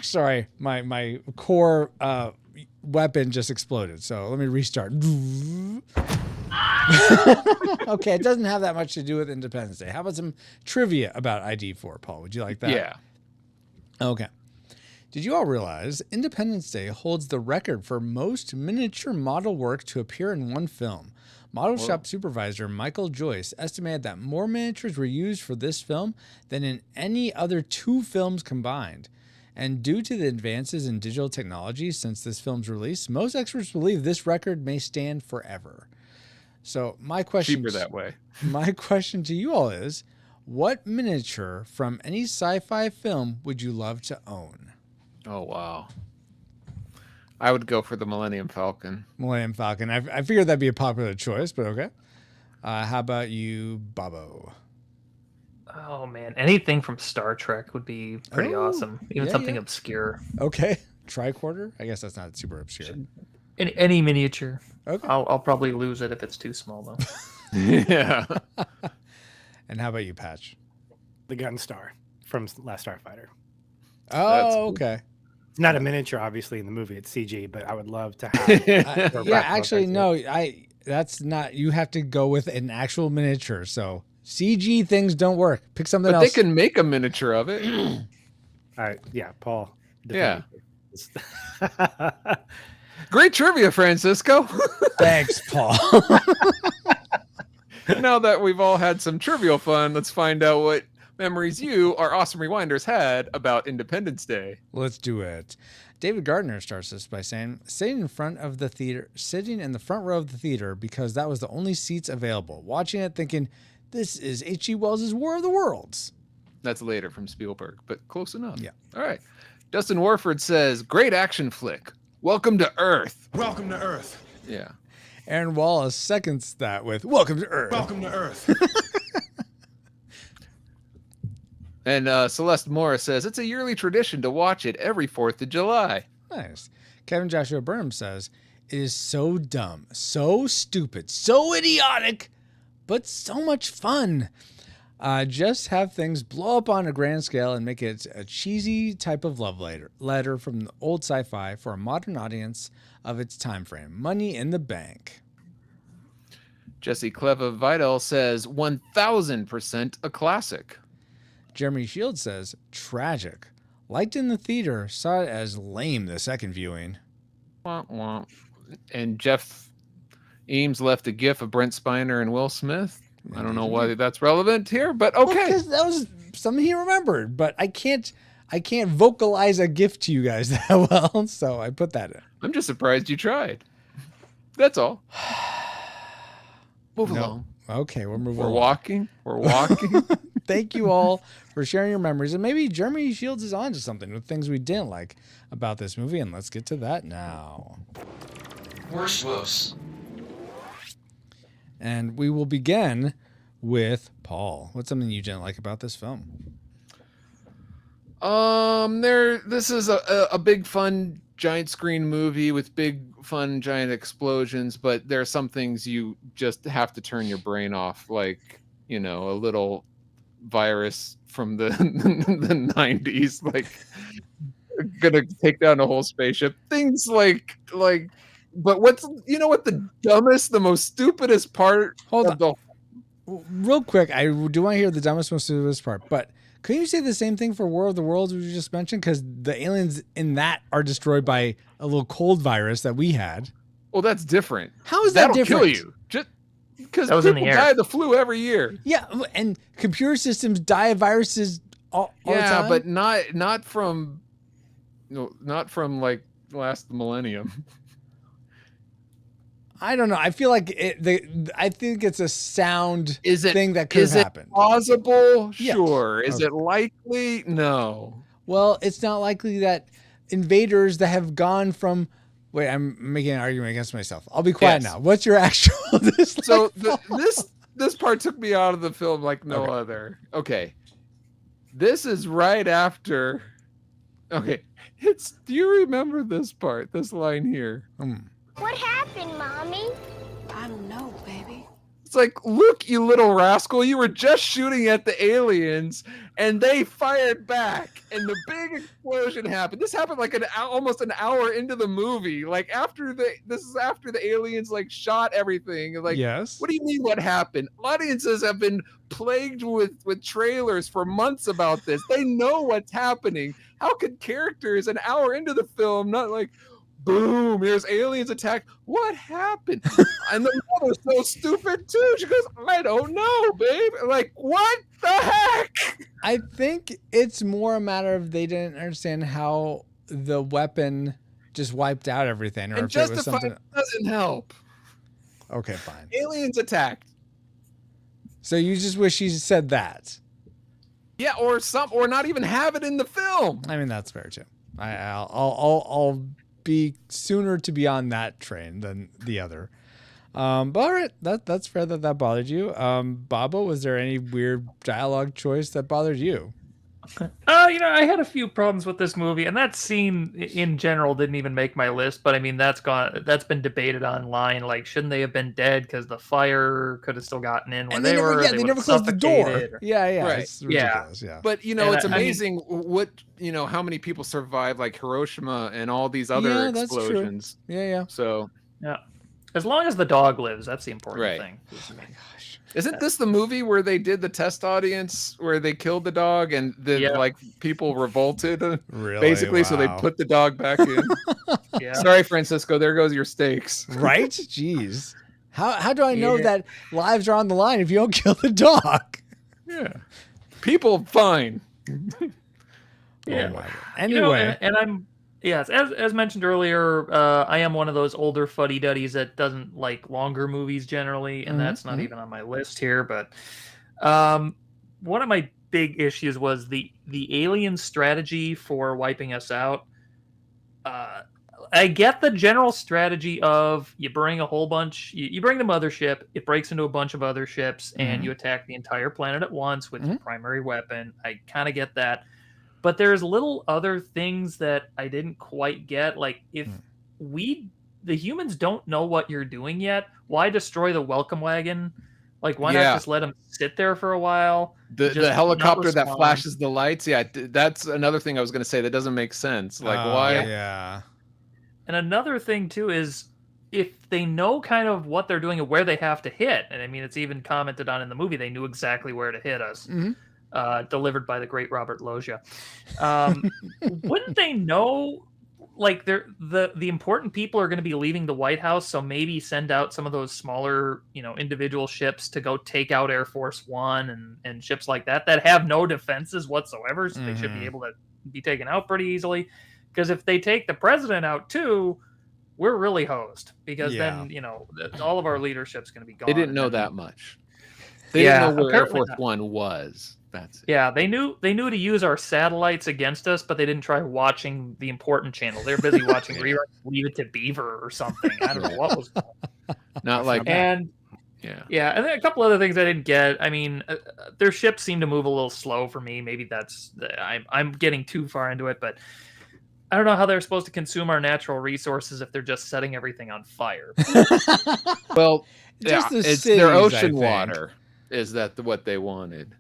Speaker 1: Sorry, my core weapon just exploded, so let me restart. Okay, it doesn't have that much to do with Independence Day. How about some trivia about ID4, Paul? Would you like that?
Speaker 2: Yeah.
Speaker 1: Okay. Did you all realize Independence Day holds the record for most miniature model work to appear in one film? Model shop supervisor Michael Joyce estimated that more miniatures were used for this film than in any other 2 films combined. And due to the advances in digital technology since this film's release, most experts believe this record may stand forever. So my question,
Speaker 2: Cheaper that way.
Speaker 1: my question to you all is, what miniature from any sci-fi film would you love to own?
Speaker 2: Oh, wow. I would go for the Millennium Falcon.
Speaker 1: Millennium Falcon. I figured that'd be a popular choice, but okay. How about you, Bobo?
Speaker 5: Oh man, anything from Star Trek would be pretty awesome. Even something obscure.
Speaker 1: Okay, tricorder. I guess that's not super obscure.
Speaker 5: Any miniature.
Speaker 1: Okay.
Speaker 5: I'll probably lose it if it's too small though.
Speaker 2: Yeah.
Speaker 1: And how about you, Patch?
Speaker 7: The gun star from Last Starfighter.
Speaker 1: Oh, okay.
Speaker 7: It's not a miniature, obviously, in the movie. It's CG, but I would love to have.
Speaker 1: Yeah, actually, no. That's not. You have to go with an actual miniature. So CG things don't work. Pick something else.
Speaker 2: But they can make a miniature of it.
Speaker 7: All right. Yeah, Paul.
Speaker 2: Yeah. Great trivia, Francisco.
Speaker 1: Thanks, Paul.
Speaker 2: Now that we've all had some trivial fun, let's find out what memories you, our awesome rewinders, had about Independence Day.
Speaker 1: Let's do it. David Gardner starts this by saying, sitting in the front row of the theater because that was the only seats available. Watching it thinking, this is H.G. Wells' War of the Worlds.
Speaker 2: That's later from Spielberg, but close enough.
Speaker 1: Yeah.
Speaker 2: All right. Dustin Warford says, great action flick. Welcome to Earth.
Speaker 9: Welcome to Earth.
Speaker 2: Yeah.
Speaker 1: Aaron Wallace seconds that with, welcome to Earth.
Speaker 9: Welcome to Earth.
Speaker 2: And Celeste Morris says, it's a yearly tradition to watch it every 4th of July.
Speaker 1: Nice. Kevin Joshua Burnham says, it is so dumb, so stupid, so idiotic, but so much fun. Just have things blow up on a grand scale and make it a cheesy type of love letter from the old sci-fi for a modern audience of its time frame. Money in the bank.
Speaker 2: Jesse Cleva Vidal says, 1000% a classic.
Speaker 1: Jeremy Shields says, tragic. Liked in the theater, saw it as lame the second viewing.
Speaker 2: Wah, wah. And Jeff Eames left a gif of Brent Spiner and Will Smith. I don't know why that's relevant here, but okay.
Speaker 1: Because that was something he remembered, but I can't vocalize a gift to you guys that well, so I put that in.
Speaker 2: I'm just surprised you tried. That's all. Move along.
Speaker 1: Okay, we're moving
Speaker 2: We're
Speaker 1: along.
Speaker 2: walking. We're walking.
Speaker 1: Thank you all for sharing your memories. And maybe Jeremy Shields is on to something with things we didn't like about this movie, and let's get to that now.
Speaker 6: Worst woofs.
Speaker 1: And we will begin with Paul. What's something you didn't like about this film?
Speaker 2: This is a big fun giant screen movie with big fun giant explosions, but there are some things you just have to turn your brain off, like, you know, a little virus from the the 90s, like gonna take down a whole spaceship. Things like but what's, you know what the dumbest, the most stupidest part
Speaker 1: real quick, I do want to hear the dumbest, most stupidest part, but could you say the same thing for War of the Worlds we just mentioned? Because the aliens in that are destroyed by a little cold virus that we had.
Speaker 2: Well, that's different.
Speaker 1: How is that
Speaker 2: That'll
Speaker 1: different?
Speaker 2: kill you. Just because
Speaker 5: That was
Speaker 2: people
Speaker 5: in the air.
Speaker 2: die of the flu every year.
Speaker 1: Yeah, and computer systems die of viruses all the time.
Speaker 2: But not from like last millennium.
Speaker 1: I don't know. I feel like I think it's a sound
Speaker 2: Is it
Speaker 1: thing that could have happened.
Speaker 2: Plausible?
Speaker 1: Yes.
Speaker 2: Sure. Is
Speaker 1: Okay.
Speaker 2: it likely? No.
Speaker 1: Well, it's not likely that invaders that have gone from. Wait, I'm making an argument against myself. I'll be quiet
Speaker 2: Yes.
Speaker 1: now. What's your actual?
Speaker 2: So this part took me out of the film like no
Speaker 1: Okay.
Speaker 2: other. Okay. This is right after. Okay. Do you remember this part? This line here.
Speaker 3: What happened, Mommy?
Speaker 10: I don't know, baby.
Speaker 2: It's like, look, you little rascal, you were just shooting at the aliens and they fired back and the big explosion happened. This happened like almost an hour into the movie. Like this is after the aliens like shot everything. Like,
Speaker 1: Yes.
Speaker 2: what do you mean what happened? Audiences have been plagued with trailers for months about this. They know what's happening. How could characters an hour into the film not like, boom, here's aliens attack. What happened? And the mother's so stupid too. She goes, I don't know, babe. Like, what the heck?
Speaker 1: I think it's more a matter of they didn't understand how the weapon just wiped out everything, or
Speaker 2: And
Speaker 1: if it was
Speaker 2: Justified
Speaker 1: something.
Speaker 2: doesn't help.
Speaker 1: Okay, fine.
Speaker 2: Aliens attacked.
Speaker 1: So you just wish he said that.
Speaker 2: Yeah, or not even have it in the film.
Speaker 1: I mean, that's fair too. I'll be sooner to be on that train than the other. But all right, that's fair that bothered you. Babo, was there any weird dialogue choice that bothered you?
Speaker 5: I had a few problems with this movie, and that scene in general didn't even make my list. But I mean, that's been debated online. Like, shouldn't they have been dead because the fire could have still gotten in where
Speaker 1: And
Speaker 5: they
Speaker 1: never,
Speaker 5: were?
Speaker 1: yeah, they never closed the door.
Speaker 5: suffocated.
Speaker 1: Yeah,
Speaker 2: Right.
Speaker 1: it's ridiculous. Yeah.
Speaker 2: But
Speaker 5: And
Speaker 2: it's
Speaker 5: I mean-
Speaker 2: amazing how many people survived like Hiroshima and all these other explosions.
Speaker 1: Yeah.
Speaker 2: So
Speaker 5: Yeah. As long as the dog lives, that's the important
Speaker 2: Right.
Speaker 5: thing.
Speaker 1: Oh my gosh.
Speaker 2: Isn't this the movie where they did the test audience where they killed the dog and the people revolted?
Speaker 1: Really?
Speaker 2: Basically, so they
Speaker 1: Wow.
Speaker 2: put the dog back in.
Speaker 5: Yeah.
Speaker 2: Sorry, Francisco. There goes your steaks.
Speaker 1: Right? Jeez. How do I know
Speaker 5: Yeah.
Speaker 1: that lives are on the line if you don't kill the dog?
Speaker 2: Yeah. People, fine.
Speaker 5: Yeah.
Speaker 1: Oh my God. Anyway.
Speaker 5: And I'm as mentioned earlier, I am one of those older fuddy-duddies that doesn't like longer movies generally, and that's not even on my list here. But one of my big issues was the alien strategy for wiping us out. I get the general strategy of you bring a whole bunch, you bring the mothership, it breaks into a bunch of other ships, and you attack the entire planet at once with your primary weapon. I kind of get that. But there's little other things that I didn't quite get. Like, if the humans don't know what you're doing yet, why destroy the welcome wagon? Like, why not just let them sit there for a while?
Speaker 2: The
Speaker 5: Just
Speaker 2: helicopter
Speaker 5: not
Speaker 2: that
Speaker 5: respond?
Speaker 2: flashes the lights. Yeah, that's another thing I was going to say that doesn't make sense. Like, why?
Speaker 1: Yeah.
Speaker 5: And another thing, too, is if they know kind of what they're doing and where they have to hit, and I mean, it's even commented on in the movie, they knew exactly where to hit us. Delivered by the great Robert Loggia. Wouldn't they know, like, the important people are going to be leaving the White House, so maybe send out some of those smaller, individual ships to go take out Air Force One and ships like that have no defenses whatsoever, so they should be able to be taken out pretty easily. Because if they take the president out too, we're really hosed. Because then, all of our leadership's going to be gone.
Speaker 2: They didn't know that much. They didn't know where Air Force One was. That's it.
Speaker 5: Yeah, they knew to use our satellites against us, but they didn't try watching the important channel. They're busy watching reruns, Leave It to Beaver or something. I don't know what was going on.
Speaker 2: Not like
Speaker 5: and and then a couple other things I didn't get. I mean, their ships seem to move a little slow for me. Maybe that's I'm getting too far into it, but I don't know how they're supposed to consume our natural resources if they're just setting everything on fire.
Speaker 2: Well,
Speaker 1: Just the
Speaker 2: it's
Speaker 1: cities,
Speaker 2: their
Speaker 1: I
Speaker 2: ocean
Speaker 1: think.
Speaker 2: water. Is that what they wanted?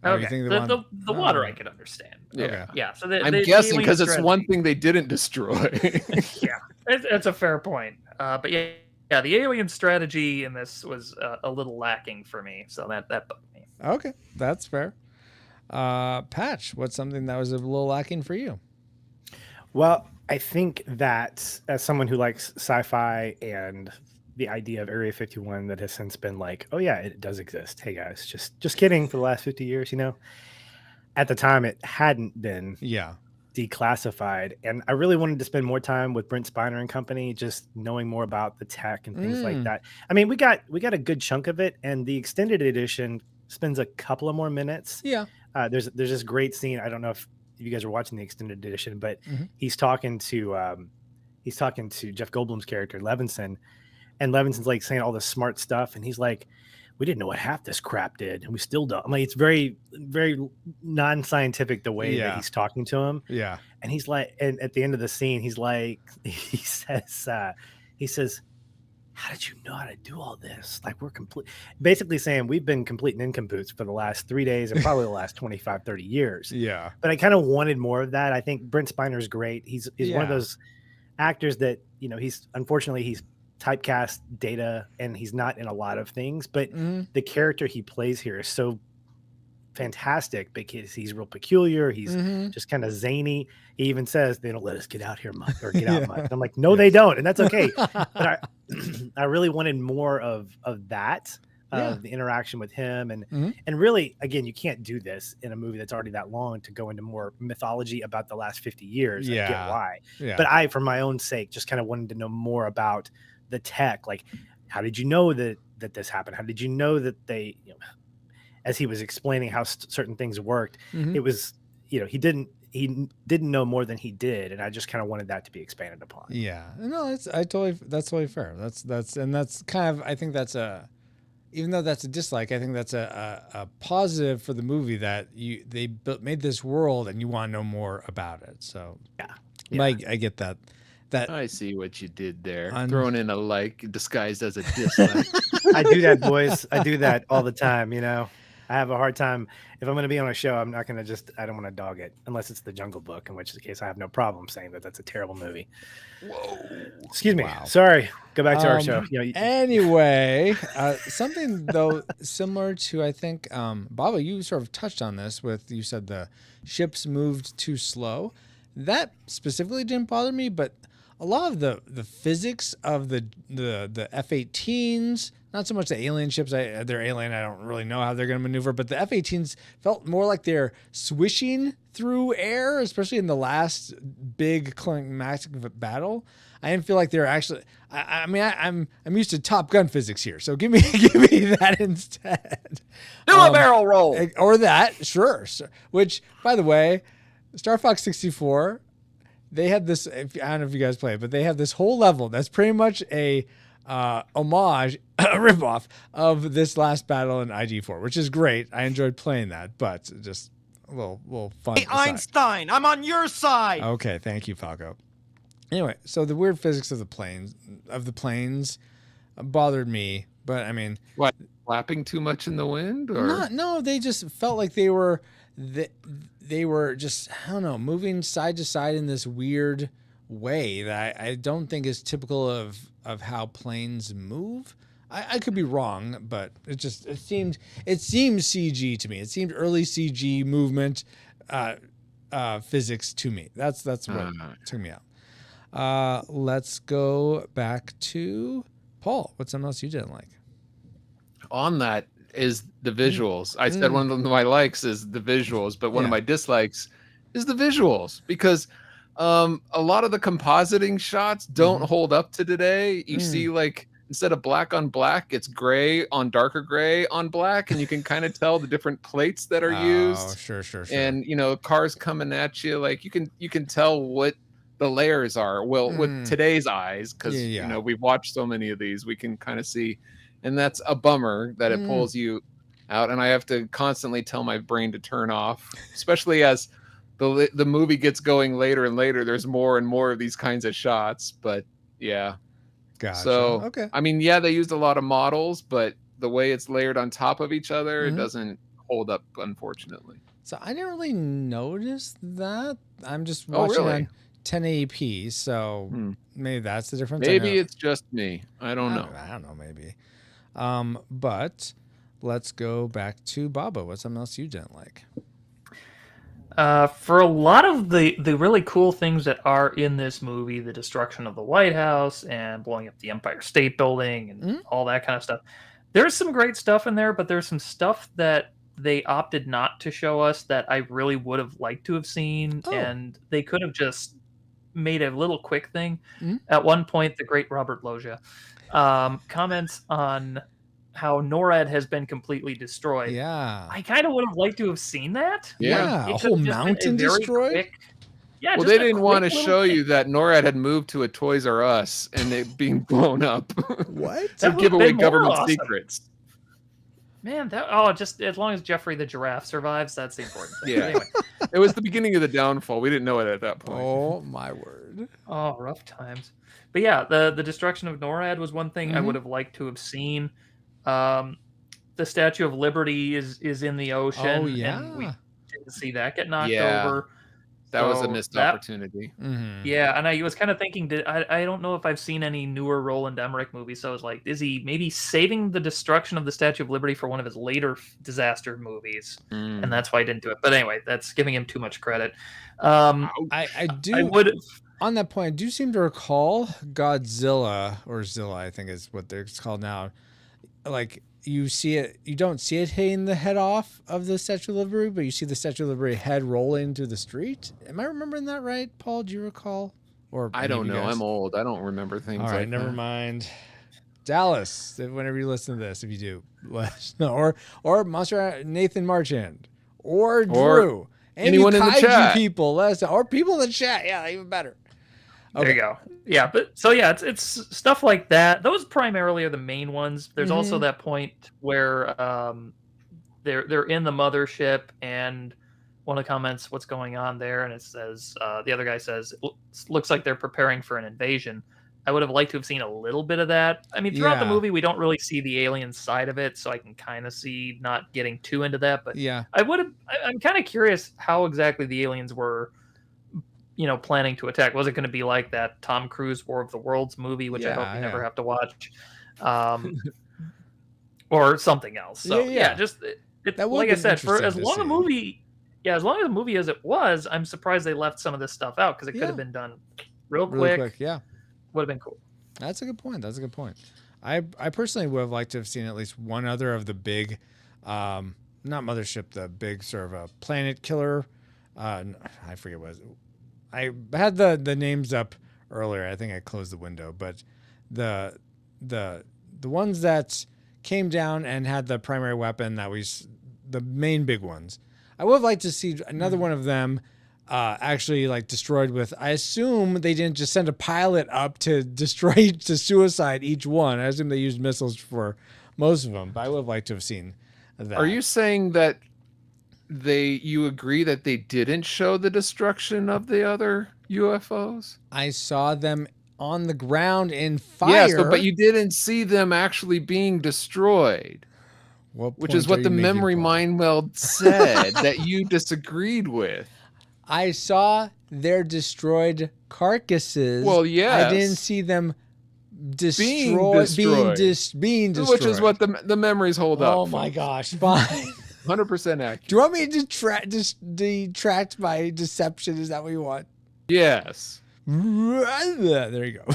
Speaker 1: Oh, you
Speaker 5: Okay,
Speaker 1: think they want-
Speaker 5: the water I could understand.
Speaker 2: Yeah.
Speaker 5: Yeah, so
Speaker 2: I'm
Speaker 5: the
Speaker 2: guessing
Speaker 5: alien
Speaker 2: because it's
Speaker 5: strategy-
Speaker 2: one thing they didn't destroy.
Speaker 5: Yeah, it's a fair point. But yeah, the alien strategy in this was a little lacking for me, so that bugged me.
Speaker 1: Okay, that's fair. Patch, what's something that was a little lacking for you?
Speaker 7: Well, I think that as someone who likes sci-fi and the idea of Area 51 that has since been like, oh yeah, it does exist. Hey guys, just kidding. For the last 50 years, at the time it hadn't been declassified, and I really wanted to spend more time with Brent Spiner and company, just knowing more about the tech and things like that. I mean, we got a good chunk of it, and the extended edition spends a couple of more minutes.
Speaker 1: Yeah.
Speaker 7: There's this great scene. I don't know if you guys are watching the extended edition, but he's talking to Jeff Goldblum's character Levinson, and Levinson's like saying all this smart stuff, and he's like, "We didn't know what half this crap did, and we still don't." I'm like, it's very, very non-scientific the way that he's talking to him.
Speaker 1: Yeah.
Speaker 7: And he's like, and at the end of the scene, he's like, he says, "How did you know how to do all this? Like, we're basically saying we've been complete nincompoops for the last 3 days and probably the last 25, 30 years.
Speaker 1: Yeah.
Speaker 7: But I kind of wanted more of that. I think Brent Spiner's great. He's one of those actors that, he's typecast Data, and he's not in a lot of things, but the character he plays here is so fantastic because he's real peculiar. He's just kind of zany. He even says they don't let us get out here much or get out much. And I'm like, no, they don't, and that's okay. But I really wanted more of that. of the interaction with him, and
Speaker 1: Mhm.
Speaker 7: and really, again, you can't do this in a movie that's already that long to go into more mythology about the last 50 years. I get
Speaker 1: Yeah.
Speaker 7: why,
Speaker 1: Yeah.
Speaker 7: but I, for my own sake, just kind of wanted to know more about the tech. Like, how did you know that this happened? How did you know that they, as he was explaining how certain things worked,
Speaker 1: Mhm.
Speaker 7: it was, he didn't know more than he did, and I just kind of wanted that to be expanded upon.
Speaker 1: Yeah. No, that's totally fair. That's kind of, I think that's even though that's a dislike, I think that's a positive for the movie that they made this world and you want to know more about it. So
Speaker 7: yeah.
Speaker 1: Mike, I get that.
Speaker 2: I see what you did there.
Speaker 1: Un-
Speaker 2: Throwing in a like disguised as a dislike.
Speaker 7: I do that, boys. I do that all the time. I have a hard time if I'm going to be on a show. I'm not going to I don't want to dog it unless it's the Jungle Book, in which case I have no problem saying that that's a terrible movie.
Speaker 2: Whoa.
Speaker 7: Excuse me.
Speaker 1: Wow.
Speaker 7: Sorry. Go back to our show.
Speaker 1: Anyway, something though similar to, I think, Baba, you sort of touched on this you said the ships moved too slow. That specifically didn't bother me, but a lot of the physics of the F-18s, not so much the alien ships. They're alien. I don't really know how they're going to maneuver, but the F-18s felt more like they're swishing through air, especially in the last big climactic battle. I didn't feel like they're actually. I'm used to Top Gun physics here, so give me that instead.
Speaker 4: Do a barrel roll.
Speaker 1: Or that, sure. Which, by the way, Star Fox 64. They had this, I don't know if you guys play it, but they have this whole level that's pretty much a homage, a ripoff of this last battle in IG4, which is great. I enjoyed playing that, but just a little fun.
Speaker 4: Hey, Einstein, I'm on your side.
Speaker 1: Okay, thank you, Falco. Anyway, so the weird physics of the planes bothered me, but I mean,
Speaker 2: what, flapping too much in the wind, or
Speaker 1: no, they just felt like they were just, I don't know, moving side to side in this weird way that I don't think is typical of how planes move. I could be wrong, but it seemed CG to me. It seemed early CG movement physics to me. That's what took me out. Let's go back to Paul. What's something else you didn't like?
Speaker 2: On that is the visuals. I said one of my likes is the visuals, but one of my dislikes is the visuals, because a lot of the compositing shots don't hold up to today. You see, like, instead of black on black, it's gray on darker gray on black, and you can kind of tell the different plates that are used.
Speaker 1: Oh, sure.
Speaker 2: And cars coming at you, like you can tell what the layers are. Well, with today's eyes, because we've watched so many of these, we can kind of see. And that's a bummer that it pulls you out. And I have to constantly tell my brain to turn off, especially as the movie gets going later and later. There's more and more of these kinds of shots. But yeah.
Speaker 1: Gotcha.
Speaker 2: So,
Speaker 1: okay.
Speaker 2: I mean, yeah, they used a lot of models, but the way it's layered on top of each other, it doesn't hold up, unfortunately.
Speaker 1: So I didn't really notice that. I'm just watching on 1080p. So maybe that's the difference.
Speaker 2: Maybe it's just me. I don't know.
Speaker 1: I don't know, maybe. But let's go back to Baba. What's something else you didn't like?
Speaker 5: For a lot of the really cool things that are in this movie, the destruction of the White House and blowing up the Empire State Building and all that kind of stuff, there's some great stuff in there, but there's some stuff that they opted not to show us that I really would have liked to have seen, and they could have just made a little quick thing. At one point, the great Robert Loggia comments on how NORAD has been completely destroyed.
Speaker 1: Yeah.
Speaker 5: I kind of would have liked to have seen that.
Speaker 1: Yeah,
Speaker 5: Like,
Speaker 1: a whole mountain destroyed?
Speaker 2: Well, they didn't want to show you that NORAD had moved to a Toys R Us and it being blown up.
Speaker 1: What?
Speaker 2: To give away government secrets.
Speaker 5: Man, just as long as Jeffrey the giraffe survives, that's the important thing.
Speaker 2: Yeah.
Speaker 5: Anyway.
Speaker 2: It was the beginning of the downfall. We didn't know it at that point.
Speaker 1: Oh, my word.
Speaker 5: Oh, rough times. But yeah, the destruction of NORAD was one thing I would have liked to have seen. The Statue of Liberty is in the ocean.
Speaker 1: Oh, yeah.
Speaker 5: And we didn't see that get knocked
Speaker 2: Yeah.
Speaker 5: over.
Speaker 2: That was a missed opportunity.
Speaker 5: Yeah, and I was kind of thinking, I don't know if I've seen any newer Roland Emmerich movies, so I was like, is he maybe saving the destruction of the Statue of Liberty for one of his later disaster movies? And that's why I didn't do it. But anyway, that's giving him too much credit.
Speaker 1: I do.
Speaker 5: I would.
Speaker 1: On that point, I do seem to recall Godzilla, or Zilla, I think is what it's called now. like you see it, you don't see it hitting the head off of the Statue of Liberty, but you see the Statue of Liberty head rolling to the street. Am I remembering that right, Paul? Do you recall? Or
Speaker 2: I don't know. I'm old. I don't remember things.
Speaker 1: All right,
Speaker 2: like
Speaker 1: never
Speaker 2: that.
Speaker 1: mind. Dallas, whenever you listen to this, if you do, let us know. Or Monster Nathan Marchand, or Drew, and
Speaker 2: anyone
Speaker 1: you
Speaker 2: in the
Speaker 1: kaiju
Speaker 2: chat.
Speaker 1: people, let us know. Or people in the chat. Yeah, even better.
Speaker 5: There you go. Yeah, but so yeah, it's stuff like that. Those primarily are the main ones. There's also that point where they're in the mothership, and one of the comments, "What's going on there?" And it says the other guy says, "It looks like they're preparing for an invasion." I would have liked to have seen a little bit of that. I mean, throughout the movie, we don't really see the alien side of it, so I can kind of see not getting too into that. But
Speaker 1: yeah,
Speaker 5: I'm kind of curious how exactly the aliens were, planning to attack. Was it going to be like that Tom Cruise War of the Worlds movie, which I hope you never have to watch, or something else? So just like I said, for as long a movie, as long as a movie as it was, I'm surprised they left some of this stuff out because it could have been done real quick.
Speaker 1: Yeah,
Speaker 5: would have been cool.
Speaker 1: That's a good point. I personally would have liked to have seen at least one other of the big, not mothership, the big sort of a planet killer. I forget what it was. I had the names up earlier. I think I closed the window, but the ones that came down and had the primary weapon the main big ones. I would have liked to see another one of them actually like destroyed with. I assume they didn't just send a pilot up to destroy to suicide each one. I assume they used missiles for most of them, but I would have liked to have seen that.
Speaker 2: Are you saying that you agree that they didn't show the destruction of the other UFOs?
Speaker 1: I saw them on the ground in fire.
Speaker 2: Yes, but you didn't see them actually being destroyed. Which is what the memory mind meld said that you disagreed with.
Speaker 1: I saw their destroyed carcasses.
Speaker 2: Well, yes.
Speaker 1: I didn't see them being destroyed.
Speaker 2: Which is what the memories hold up.
Speaker 1: Oh my gosh, fine.
Speaker 2: 100% accurate.
Speaker 1: Do you want me to detract my deception? Is that what you want?
Speaker 2: Yes.
Speaker 1: There you go.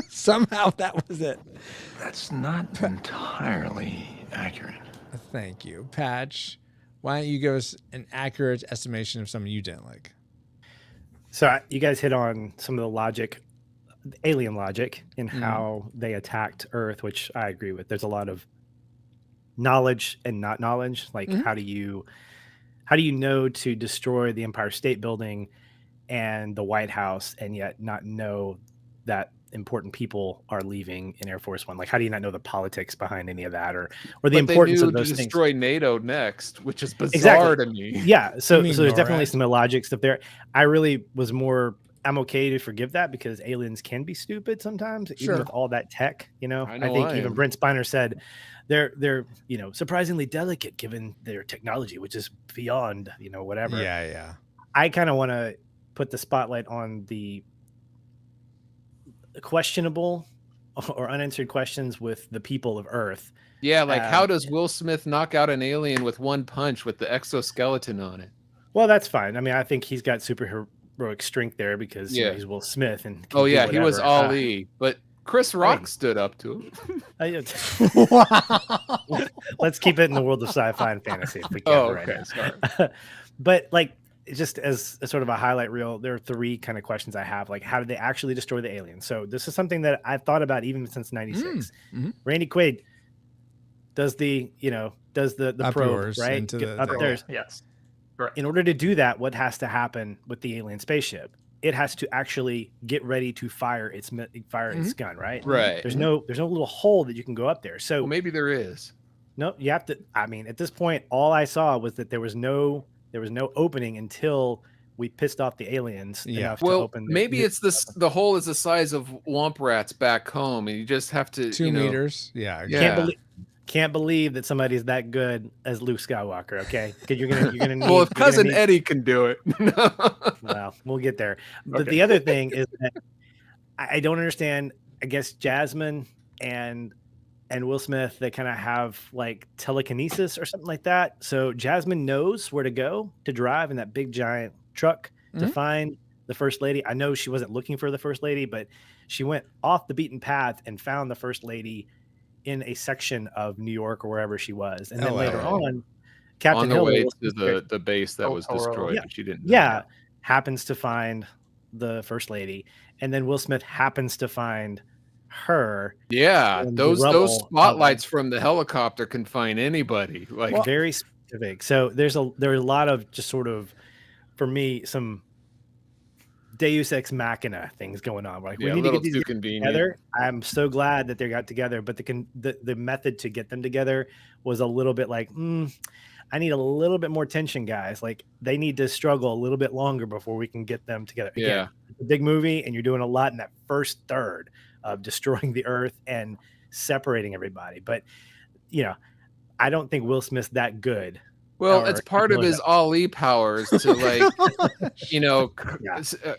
Speaker 1: Somehow that was it.
Speaker 9: That's not entirely accurate.
Speaker 1: Thank you. Patch, why don't you give us an accurate estimation of something you didn't like?
Speaker 7: So you guys hit on some of the logic, alien logic, in how they attacked Earth, which I agree with. There's a lot of knowledge and not knowledge. Like how do you know to destroy the Empire State Building and the White House and yet not know that important people are leaving in Air Force One? Like, how do you not know the politics behind any of that, or the importance of those things?
Speaker 2: Destroy NATO next, which is bizarre to me.
Speaker 7: Yeah, so there's definitely some illogic stuff there. I really was I'm okay to forgive that because aliens can be stupid sometimes, even with all that tech. I think even Brent Spiner said they're surprisingly delicate given their technology, which is beyond whatever.
Speaker 1: Yeah.
Speaker 7: I kind of want to put the spotlight on the questionable or unanswered questions with the people of Earth.
Speaker 2: Yeah, like how does Will Smith knock out an alien with one punch with the exoskeleton on it?
Speaker 7: Well, that's fine. I mean, I think he's got superheroic strength there because he's Will Smith. And
Speaker 2: he was Ali, but Chris Rock stood up to him.
Speaker 7: Let's keep it in the world of sci-fi and fantasy if we can. Sorry. But just as sort of a highlight reel, there are three kind of questions I have. Like, how did they actually destroy the aliens? So this is something that I've thought about even since '96. Randy Quaid does the probe right upstairs.
Speaker 5: Yes.
Speaker 7: Right. In order to do that, what has to happen with the alien spaceship? It has to actually get ready to fire its gun, right?
Speaker 2: Right.
Speaker 7: There's no little hole that you can go up there. So
Speaker 2: maybe there is.
Speaker 7: No, you have to. I mean, at this point, all I saw was that there was no opening until we pissed off the aliens enough to open.
Speaker 2: Maybe it's the hole is the size of womp rats back home, and you just have to
Speaker 1: 2 meters. Yeah.
Speaker 7: Can't believe that somebody's that good as Luke Skywalker. Okay, because you're gonna need.
Speaker 2: Well, if cousin Eddie can do it,
Speaker 7: well, we'll get there. But the other thing is that I don't understand. I guess Jasmine and Will Smith, they kind of have like telekinesis or something like that. So Jasmine knows where to go to drive in that big giant truck to find the First Lady. I know she wasn't looking for the First Lady, but she went off the beaten path and found the First Lady in a section of New York or wherever she was, and then
Speaker 1: LA.
Speaker 7: later on, Captain
Speaker 2: on the
Speaker 7: Hill
Speaker 2: way
Speaker 7: Will
Speaker 2: to
Speaker 7: Smith's
Speaker 2: the base that was
Speaker 5: Toro.
Speaker 2: destroyed,
Speaker 7: Yeah.
Speaker 2: but she didn't know.
Speaker 7: yeah, happens to find the first lady, and then Will Smith happens to find her.
Speaker 2: Yeah,
Speaker 7: in the
Speaker 2: those
Speaker 7: rubble of,
Speaker 2: spotlights from the helicopter can find anybody. Like,
Speaker 7: very specific. So there are a lot of just sort of, for me, some Deus Ex Machina things going on. Like,
Speaker 2: yeah,
Speaker 7: we
Speaker 2: a
Speaker 7: need to
Speaker 2: little
Speaker 7: get these
Speaker 2: too
Speaker 7: guys
Speaker 2: convenient.
Speaker 7: together. I'm so glad that they got together, but the method to get them together was a little bit like, I need a little bit more tension, guys. Like, they need to struggle a little bit longer before we can get them together. Again,
Speaker 2: Yeah.
Speaker 7: it's a big movie, and you're doing a lot in that first third of destroying the Earth and separating everybody. But, I don't think Will Smith's that good.
Speaker 2: Well,
Speaker 7: or
Speaker 2: it's part of
Speaker 7: really
Speaker 2: his
Speaker 7: that-
Speaker 2: Ali powers to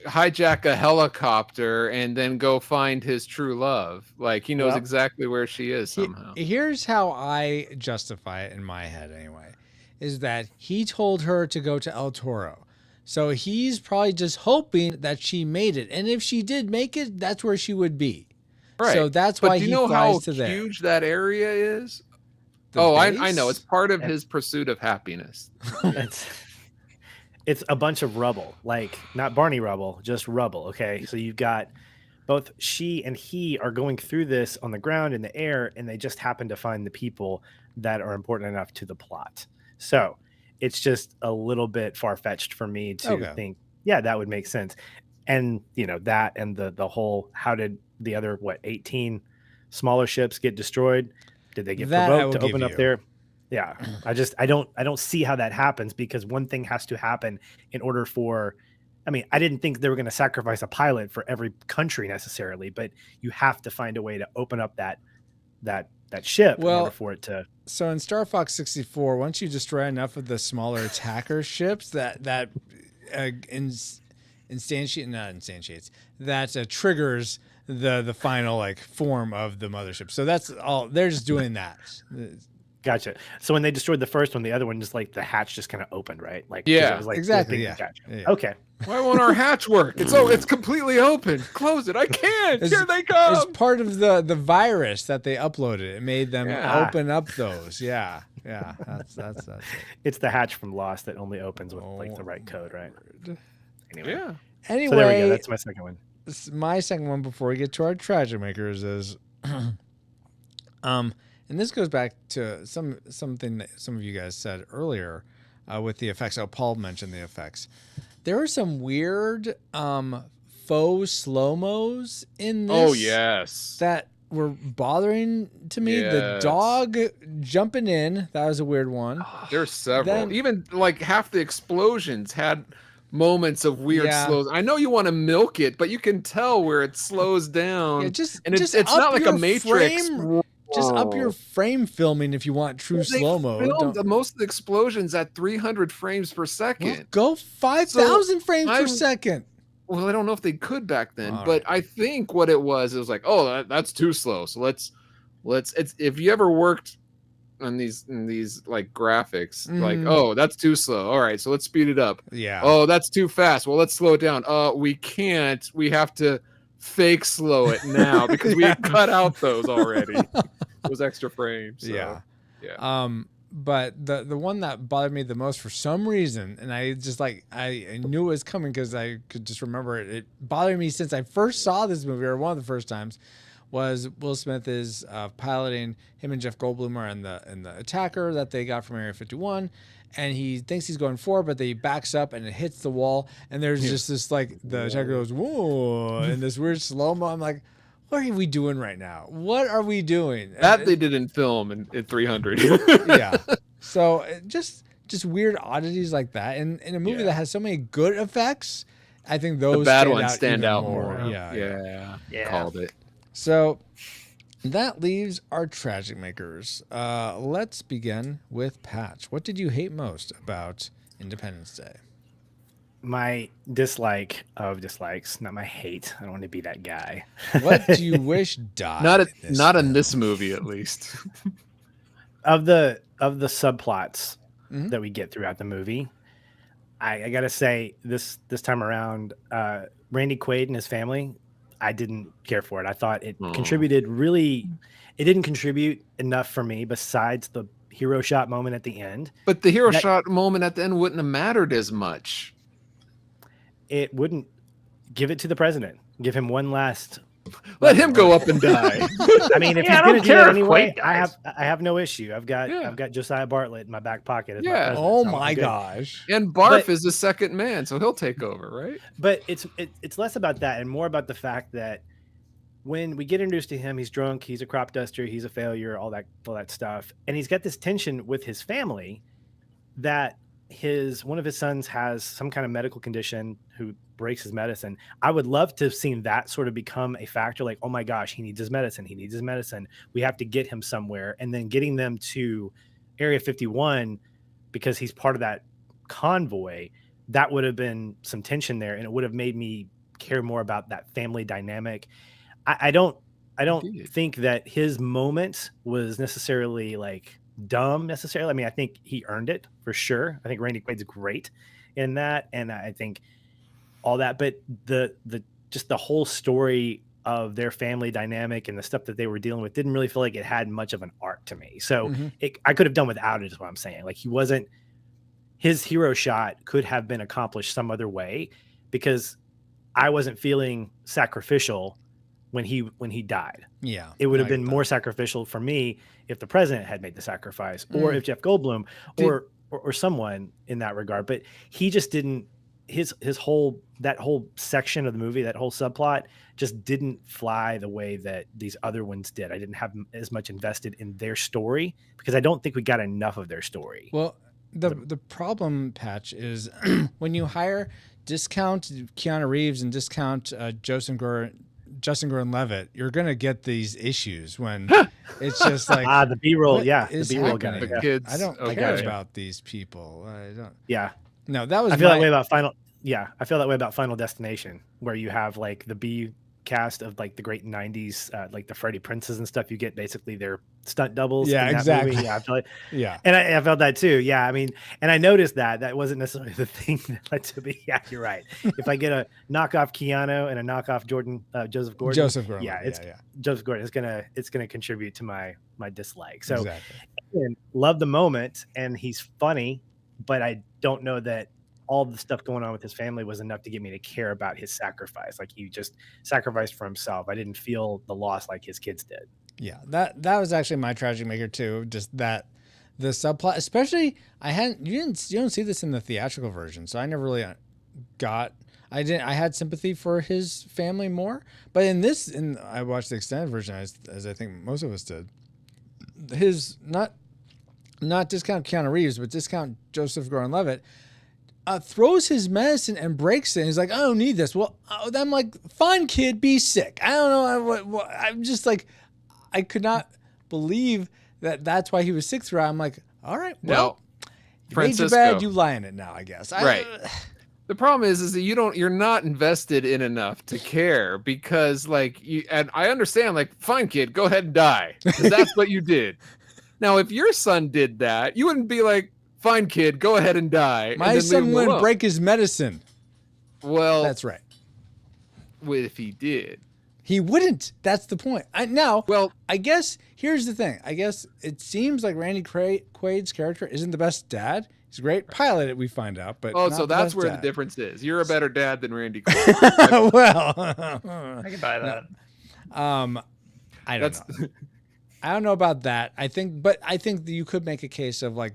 Speaker 2: hijack a helicopter and then go find his true love. Like, he knows
Speaker 7: Well,
Speaker 2: exactly where she is somehow.
Speaker 1: Here's how I justify it in my head, anyway, is that he told her to go to El Toro. So he's probably just hoping that she made it. And if she did make it, that's where she would be.
Speaker 2: Right.
Speaker 1: So that's
Speaker 2: But
Speaker 1: why
Speaker 2: do
Speaker 1: he
Speaker 2: you know
Speaker 1: flies
Speaker 2: how
Speaker 1: to there.
Speaker 2: huge that area is?
Speaker 1: The
Speaker 2: I know.
Speaker 1: base?
Speaker 2: It's part of his pursuit of happiness.
Speaker 7: It's a bunch of rubble, like not Barney rubble, just rubble. Okay. So you've got both she and he are going through this on the ground, in the air, and they just happen to find the people that are important enough to the plot. So it's just a little bit far-fetched for me to think, yeah, that would make sense. And that, and the whole, how did the other 18 smaller ships get destroyed? Did they get provoked to open up there? Yeah, I don't see how that happens, because one thing has to happen in order for, I didn't think they were going to sacrifice a pilot for every country necessarily, but you have to find a way to open up that ship in order for it to.
Speaker 1: So in Star Fox 64, once you destroy enough of the smaller attacker ships, that triggers the final form of the mothership. So that's all. They're just doing that.
Speaker 7: Gotcha. So when they destroyed the first one, the other one, just like the hatch just kind of opened, right? Like,
Speaker 2: yeah,
Speaker 7: it was like
Speaker 1: exactly.
Speaker 7: Yeah. Gotcha.
Speaker 1: Yeah.
Speaker 7: Okay.
Speaker 2: Why won't our hatch work? It's completely open. Close it. I can't. Here they come.
Speaker 1: It's part of the virus that they uploaded. It made them open up those. Yeah. That's it.
Speaker 7: It's the hatch from Lost that only opens with the right code, right? Anyway.
Speaker 2: Yeah.
Speaker 1: Anyway,
Speaker 7: so there we go. That's my second one.
Speaker 1: My second one, before we get to our tragic makers, is and this goes back to something that some of you guys said earlier with the effects. Oh, Paul mentioned the effects. There were some weird faux slow-mos in this.
Speaker 2: Oh, yes.
Speaker 1: That were bothering to me.
Speaker 2: Yes.
Speaker 1: The dog jumping in, that was a weird one.
Speaker 2: There's several. Even half the explosions had moments of weird slows. I know you want to milk it, but you can tell where it slows down.
Speaker 1: Yeah, it's
Speaker 2: not like a Matrix.
Speaker 1: Just up your frame filming if you want true slow-mo.
Speaker 2: Most of the explosions at 300 frames per second.
Speaker 1: Well, go 5,000 frames per second.
Speaker 2: Well, I don't know if they could back then, but I think what it was like, oh, that's too slow. So let's if you ever worked on these graphics, like, oh, that's too slow. All right, so let's speed it up.
Speaker 1: Yeah.
Speaker 2: Oh, that's too fast. Well, let's slow it down. We can't. We have to fake slow it now because we cut out those already. Those extra frames. So,
Speaker 1: yeah.
Speaker 2: Yeah.
Speaker 1: But the one that bothered me the most for some reason, and I just I knew it was coming because I could just remember it. It bothered me since I first saw this movie, or one of the first times, was Will Smith is piloting. Him and Jeff Goldblum are in the attacker that they got from Area 51, and he thinks he's going forward, but then he backs up and it hits the wall, and there's just this the attacker goes whoa, and this weird slow mo. I'm like, what are we doing right now? What are we doing?
Speaker 2: That they didn't film in 300.
Speaker 1: Yeah. So just weird oddities like that, and in a movie that has so many good effects, I think those
Speaker 2: the bad ones stand out
Speaker 1: more.
Speaker 2: more.
Speaker 1: Yeah.
Speaker 2: Called it.
Speaker 1: So that leaves our tragic makers. Let's begin with Patch. What did you hate most about Independence Day?
Speaker 7: My dislike of dislikes, not my hate. I don't want to be that guy.
Speaker 1: What do you wish died?
Speaker 2: Not in this movie, at least.
Speaker 7: Of the subplots that we get throughout the movie, I gotta say this time around, Randy Quaid and his family, I didn't care for it. I thought it contributed really. It didn't contribute enough for me besides the hero shot moment at the end.
Speaker 2: But the hero shot moment at the end wouldn't have mattered as much.
Speaker 7: It wouldn't. Give it to the president. Give him one last.
Speaker 2: Let him go up and die.
Speaker 7: I mean, if he's going to do that anyway, I have no issue. I've got Josiah Bartlett in my back pocket. As my president,
Speaker 1: oh
Speaker 7: so
Speaker 1: my gosh.
Speaker 2: And Barf is the second man, so he'll take over, right?
Speaker 7: But it's less about that and more about the fact that when we get introduced to him, he's drunk, he's a crop duster, he's a failure, all that stuff, and he's got this tension with his family that one of his sons has some kind of medical condition who breaks his medicine. I would love to have seen that sort of become a factor, like, oh my gosh, he needs his medicine. We have to get him somewhere. And then getting them to Area 51 because he's part of that convoy, that would have been some tension there. And it would have made me care more about that family dynamic. I don't think that his moment was necessarily like dumb necessarily. I mean, I think he earned it for sure. I think Randy Quaid's great in that. And I think all that, but the whole story of their family dynamic and the stuff that they were dealing with didn't really feel like it had much of an arc to me. So I could have done without it is what I'm saying. Like his hero shot could have been accomplished some other way because I wasn't feeling sacrificial when he died.
Speaker 1: Yeah.
Speaker 7: It would have been more sacrificial for me if the president had made the sacrifice or if Jeff Goldblum or someone in that regard, but he just didn't. His whole section of the movie, that whole subplot just didn't fly the way that these other ones did. I didn't have as much invested in their story because I don't think we got enough of their story.
Speaker 1: Well, the problem, Patch, is when you discount Keanu Reeves and discount Justin Gordon-Levitt, you're gonna get these issues when it's just like
Speaker 7: the B-roll, the B-roll guy.
Speaker 1: I don't care about these people. I don't.
Speaker 7: Yeah.
Speaker 1: No, that was.
Speaker 7: I feel that way about Final. Yeah, I feel that way about Final Destination, where you have like the B cast of like the great '90s, like the Freddie Princes and stuff. You get basically their stunt doubles.
Speaker 1: Yeah,
Speaker 7: in that
Speaker 1: exactly.
Speaker 7: Movie. Yeah, I feel like,
Speaker 1: yeah,
Speaker 7: and I felt that too. Yeah, I mean, and I noticed that wasn't necessarily the thing that led to me. Yeah, you're right. If I get a knockoff Keanu and a knockoff Joseph Gordon, Joseph Gordon, it's gonna contribute to my dislike. So, and love the moment, and he's funny. But I don't know that all the stuff going on with his family was enough to get me to care about his sacrifice. Like he just sacrificed for himself. I didn't feel the loss like his kids did.
Speaker 1: Yeah, that was actually my tragic maker too. Just that the subplot, especially you don't see this in the theatrical version, so I never really I had sympathy for his family more. But I watched the extended version as I think most of us did. His not discount Keanu Reeves, but discount Joseph Gordon-Levitt, throws his medicine and breaks it. And he's like, I don't need this. Well, I'm like, fine, kid, be sick. I don't know. I'm just like, I could not believe that's why he was sick throughout. I'm like, all right, well, you made your bed, you lie in it now, I guess.
Speaker 2: Right. The problem is that you're not invested in enough to care because and I understand, like, fine, kid, go ahead and die. 'Cause that's what you did. Now, if your son did that, you wouldn't be like, fine, kid, go ahead and die.
Speaker 1: My son wouldn't break his medicine.
Speaker 2: Well,
Speaker 1: that's right.
Speaker 2: If he did.
Speaker 1: He wouldn't. That's the point. I guess here's the thing. I guess it seems like Randy Quaid's character isn't the best dad. He's a great pilot, we find out. But
Speaker 2: so that's where the difference is. You're a better dad than Randy Quaid.
Speaker 1: Well,
Speaker 5: I can buy that.
Speaker 1: I don't know. I don't know about that. I think that you could make a case of like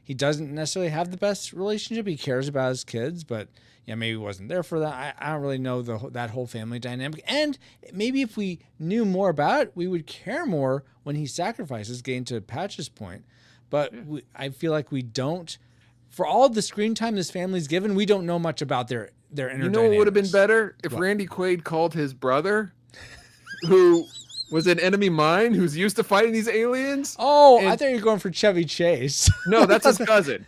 Speaker 1: he doesn't necessarily have the best relationship. He cares about his kids, but maybe he wasn't there for that. I don't really know that whole family dynamic. And maybe if we knew more about it, we would care more when he sacrifices, getting to Patch's point. But I feel like we don't. For all the screen time this family's given, we don't know much about their inner dynamics.
Speaker 2: You know what would have been better? If Randy Quaid called his brother, who was an enemy mine, who's used to fighting these aliens.
Speaker 1: Oh, I thought you were going for Chevy Chase.
Speaker 2: No, that's his cousin.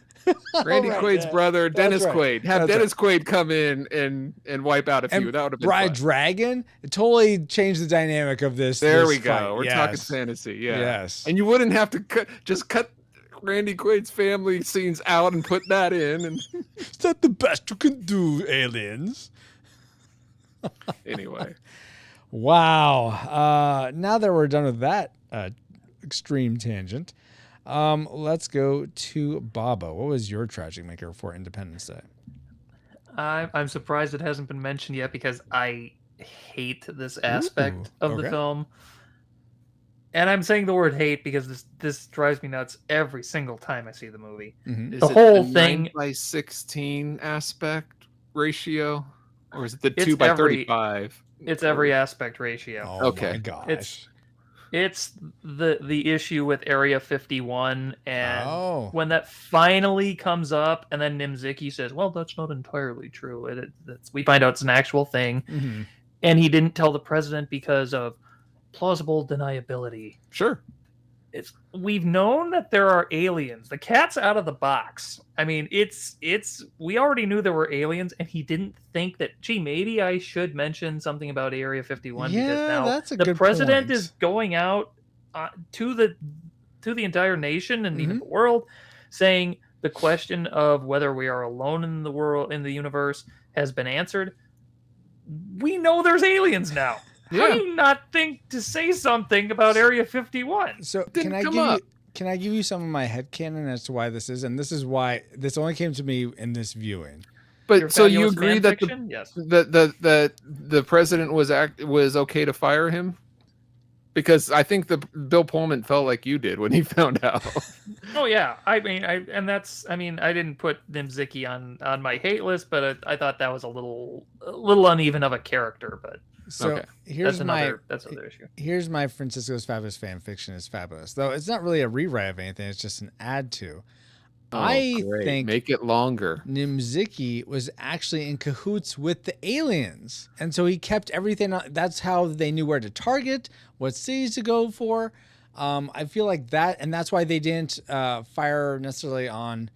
Speaker 2: Randy Quaid's brother, Dennis Quaid. Have Dennis Quaid come in and wipe out a few. That would have been fun.
Speaker 1: Dragon. It totally changed the dynamic of this.
Speaker 2: There we go.
Speaker 1: Fight.
Speaker 2: We're talking fantasy. Yeah.
Speaker 1: Yes.
Speaker 2: And you wouldn't have to cut Randy Quaid's family scenes out and put that in. And
Speaker 1: is that the best you can do, aliens?
Speaker 2: Anyway.
Speaker 1: Wow. Now that we're done with that extreme tangent, let's go to Baba. What was your tragic maker for Independence Day?
Speaker 5: I'm surprised it hasn't been mentioned yet because I hate this aspect of the film. And I'm saying the word hate because this drives me nuts every single time I see the movie.
Speaker 2: Mm-hmm.
Speaker 5: The whole thing
Speaker 2: 9:16 aspect ratio, or is it the 2:35?
Speaker 5: It's every aspect ratio.
Speaker 1: Oh my gosh!
Speaker 5: It's the issue with Area 51, and when that finally comes up, and then Nimziki says, "Well, that's not entirely true." We find out it's an actual thing, and he didn't tell the president because of plausible deniability.
Speaker 2: Sure.
Speaker 5: We've known that there are aliens. The cat's out of the box. I mean, we already knew there were aliens, and he didn't think that, gee, maybe I should mention something about Area 51 because now
Speaker 1: that's a
Speaker 5: the
Speaker 1: good
Speaker 5: president
Speaker 1: point.
Speaker 5: is going out to the entire nation and even the world, saying the question of whether we are alone in the world, in the universe, has been answered. We know there's aliens now. How do you not think to say something about Area 51?
Speaker 1: So can I give you some of my headcanon as to why this is? And this is why this only came to me in this viewing.
Speaker 2: But so you agree that
Speaker 5: yes.
Speaker 2: the president was okay to fire him? Because I think Bill Pullman felt like you did when he found out.
Speaker 5: Oh yeah, I mean, I didn't put Nimziki on my hate list, but I thought that was a little uneven of a character. But
Speaker 1: so
Speaker 5: that's another issue.
Speaker 1: Here's my Francisco's Fabulous fan fiction is fabulous, though it's not really a rewrite of anything; it's just an add to. I think
Speaker 2: make it longer.
Speaker 1: Nimziki was actually in cahoots with the aliens, and so he kept everything. That's how they knew where to target, what cities to go for. I feel like that, and that's why they didn't fire necessarily on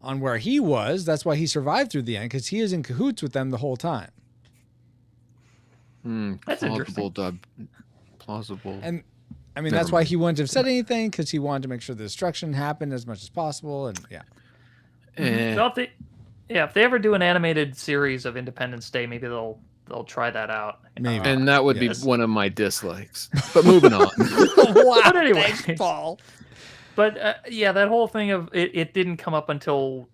Speaker 1: where he was. That's why he survived through the end, because he is in cahoots with them the whole time.
Speaker 5: That's interesting.
Speaker 2: Plausible.
Speaker 1: And I mean, that's why he wouldn't have said anything, because he wanted to make sure the destruction happened as much as possible. And
Speaker 5: Well, if they ever do an animated series of Independence Day, maybe they'll try that out.
Speaker 1: Maybe.
Speaker 2: And that would be one of my dislikes. But moving on.
Speaker 1: Wow,
Speaker 5: but anyway,
Speaker 1: thanks, Paul.
Speaker 5: But that whole thing of it didn't come up until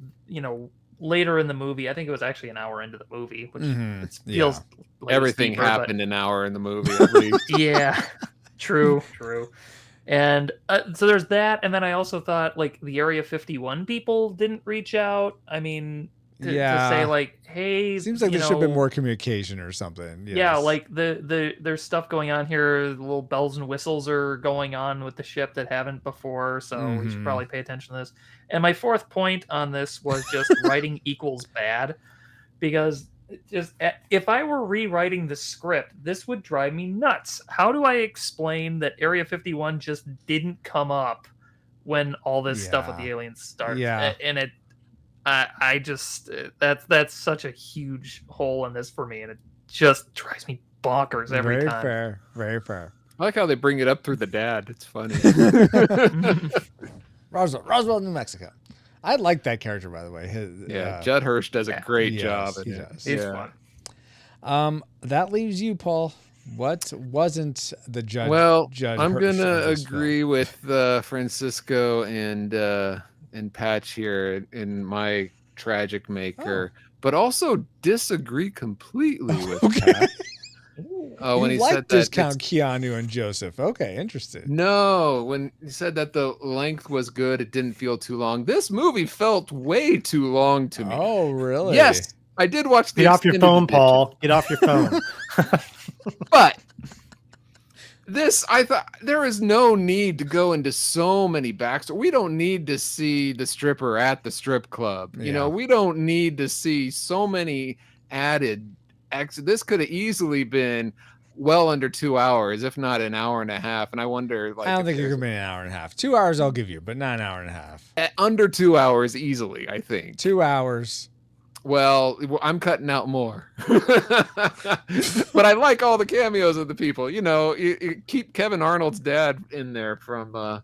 Speaker 5: later in the movie. I think it was actually an hour into the movie, which feels like
Speaker 2: everything
Speaker 5: steeper,
Speaker 2: happened an hour in the movie. At least.
Speaker 5: Yeah, true. And so there's that, and then I also thought like the Area 51 people didn't reach out. I mean, to say like, hey,
Speaker 1: seems like there should have been more communication or something. Yes.
Speaker 5: Yeah, like there's stuff going on here. The little bells and whistles are going on with the ship that haven't before, so we should probably pay attention to this. And my fourth point on this was just writing equals bad, because just if I were rewriting the script, this would drive me nuts. How do I explain that Area 51 just didn't come up when all this stuff with the aliens starts?
Speaker 1: Yeah.
Speaker 5: And I just that's such a huge hole in this for me, and it just drives me bonkers every time.
Speaker 1: Very fair.
Speaker 2: I like how they bring it up through the dad. It's funny.
Speaker 1: Roswell, New Mexico. I like that character, by the way.
Speaker 2: Judd Hirsch does a great job.
Speaker 1: He does.
Speaker 5: He's fun.
Speaker 1: That leaves you, Paul. What wasn't the judge?
Speaker 2: Well,
Speaker 1: Judge
Speaker 2: I'm
Speaker 1: Hirsch
Speaker 2: gonna
Speaker 1: of this
Speaker 2: agree
Speaker 1: film?
Speaker 2: with Francisco and Patch here in my tragic maker, but also disagree completely with Pat. When he said
Speaker 1: discount Keanu and Joseph. Okay, interested.
Speaker 2: No, when he said that the length was good, it didn't feel too long. This movie felt way too long to me.
Speaker 1: Oh, really?
Speaker 2: Yes, I did watch the
Speaker 7: Get off your phone, Paul. Get off your phone.
Speaker 2: But this, I thought there is no need to go into so many backstories. We don't need to see the stripper at the strip club. You know, we don't need to see so many added. This could have easily been well under 2 hours, if not an hour and a half. And I wonder, like,
Speaker 1: I don't think it could be an hour and a half. 2 hours, I'll give you, but not an hour and a half.
Speaker 2: Under 2 hours easily, I think.
Speaker 1: 2 hours.
Speaker 2: Well, I'm cutting out more. But I like all the cameos of the people. You know, you keep Kevin Arnold's dad in there from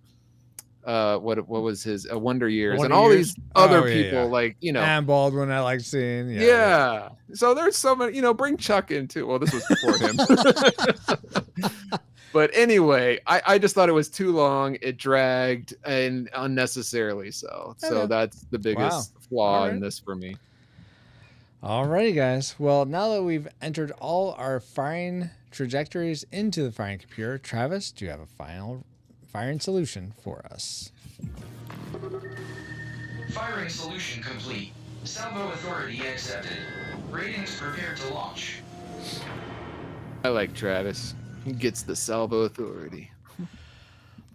Speaker 2: what was his Wonder Years,
Speaker 7: Wonder
Speaker 2: and all
Speaker 7: Years?
Speaker 2: these other
Speaker 1: Oh, yeah,
Speaker 2: people,
Speaker 1: yeah.
Speaker 2: like, you know,
Speaker 1: And Baldwin, I like seeing.
Speaker 2: yeah. So there's so many, you know, bring Chuck in too. Well, this was before him. But anyway, I just thought it was too long. It dragged and unnecessarily so. So
Speaker 1: Okay.
Speaker 2: that's the biggest flaw
Speaker 1: All right.
Speaker 2: in this for me.
Speaker 1: Alrighty, guys. Well, now that we've entered all our firing trajectories into the firing computer, Travis, do you have a final firing solution for us?
Speaker 6: Firing solution complete. Salvo authority accepted. Ratings prepared to launch.
Speaker 2: I like Travis. He gets the salvo authority.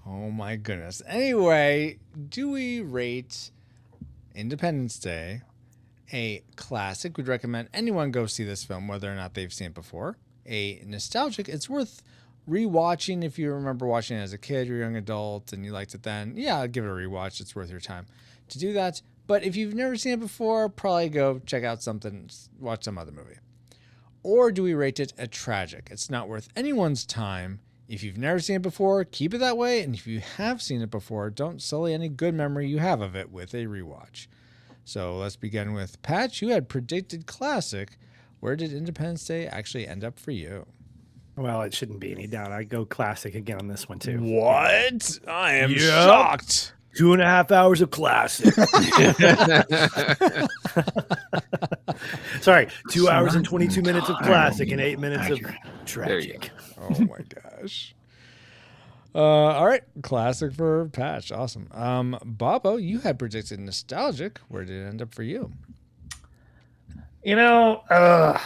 Speaker 1: Oh my goodness. Anyway, do we rate Independence Day a classic? We'd recommend anyone go see this film, whether or not they've seen it before. A nostalgic, it's worth rewatching if you remember watching it as a kid or young adult and you liked it then. Yeah, give it a rewatch. It's worth your time to do that. But if you've never seen it before, probably go check out something, watch some other movie. Or do we rate it a tragic? It's not worth anyone's time. If you've never seen it before, keep it that way. And if you have seen it before, don't sully any good memory you have of it with a rewatch. So let's begin with Patch. You had predicted classic. Where did Independence Day actually end up for you?
Speaker 7: Well, it shouldn't be any doubt. I go classic again on this one too.
Speaker 1: What? I am shocked.
Speaker 7: 2.5 hours of classic. Sorry, 2 hours and 22 minutes of classic and 8 minutes of tragic.
Speaker 1: Oh my gosh. All right, classic for Patch. Awesome. Bobo, you had predicted nostalgic. Where did it end up for you?
Speaker 5: You know, I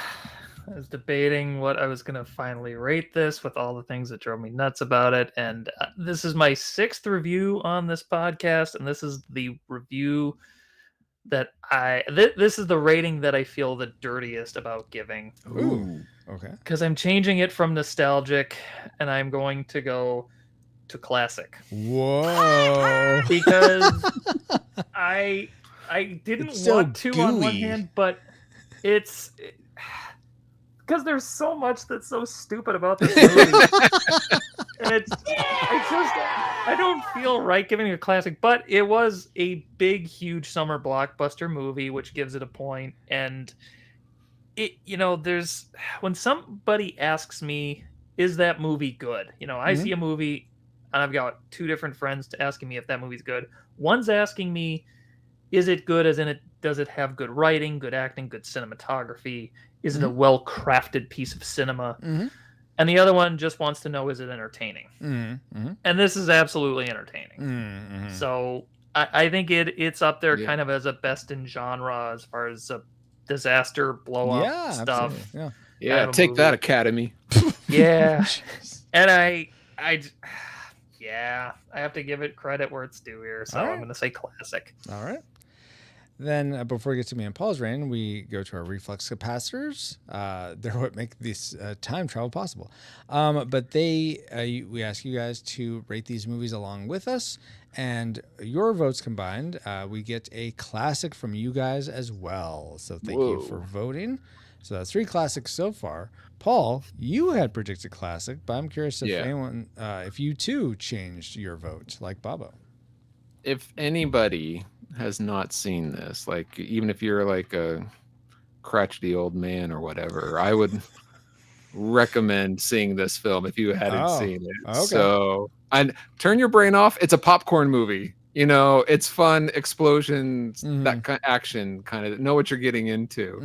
Speaker 5: was debating what I was going to finally rate this with all the things that drove me nuts about it. And this is my 6th review on this podcast. And this is the review that this is the rating that I feel the dirtiest about giving.
Speaker 1: Ooh. Okay.
Speaker 5: Because I'm changing it from nostalgic and I'm going to go to classic.
Speaker 1: Whoa.
Speaker 5: Because I didn't
Speaker 1: It's so
Speaker 5: want to on one
Speaker 1: gooey.
Speaker 5: hand, but it's because there's so much that's so stupid about this movie. And I don't feel right giving it a classic, but it was a big, huge summer blockbuster movie, which gives it a point. And it, you know, there's when somebody asks me, is that movie good? You know, I see a movie and I've got 2 different friends asking me if that movie's good. One's asking me, is it good as in it does it have good writing, good acting, good cinematography? Is it a well-crafted piece of cinema? And the other one just wants to know, is it entertaining? And this is absolutely entertaining. So I think it's up there kind of as a best in genre as far as a disaster blow-up stuff.
Speaker 1: Absolutely.
Speaker 2: Yeah, take that, Academy.
Speaker 5: Yeah. And I have to give it credit where it's due here. So I'm going to say classic.
Speaker 1: All right. Then before we get to me and Paul's reign, we go to our reflux capacitors. They're what make this time travel possible. But we ask you guys to rate these movies along with us, and your votes combined, we get a classic from you guys as well. So thank you for voting. So that's 3 classics so far. Paul, you had predicted classic, but I'm curious if anyone, if you too changed your vote like Bobo.
Speaker 2: If anybody has not seen this, like even if you're like a crotchety old man or whatever, I would recommend seeing this film if you hadn't seen it.
Speaker 1: Okay.
Speaker 2: So, and turn your brain off. It's a popcorn movie. You know, it's fun, explosions, that kind of action, kind of know what you're getting into.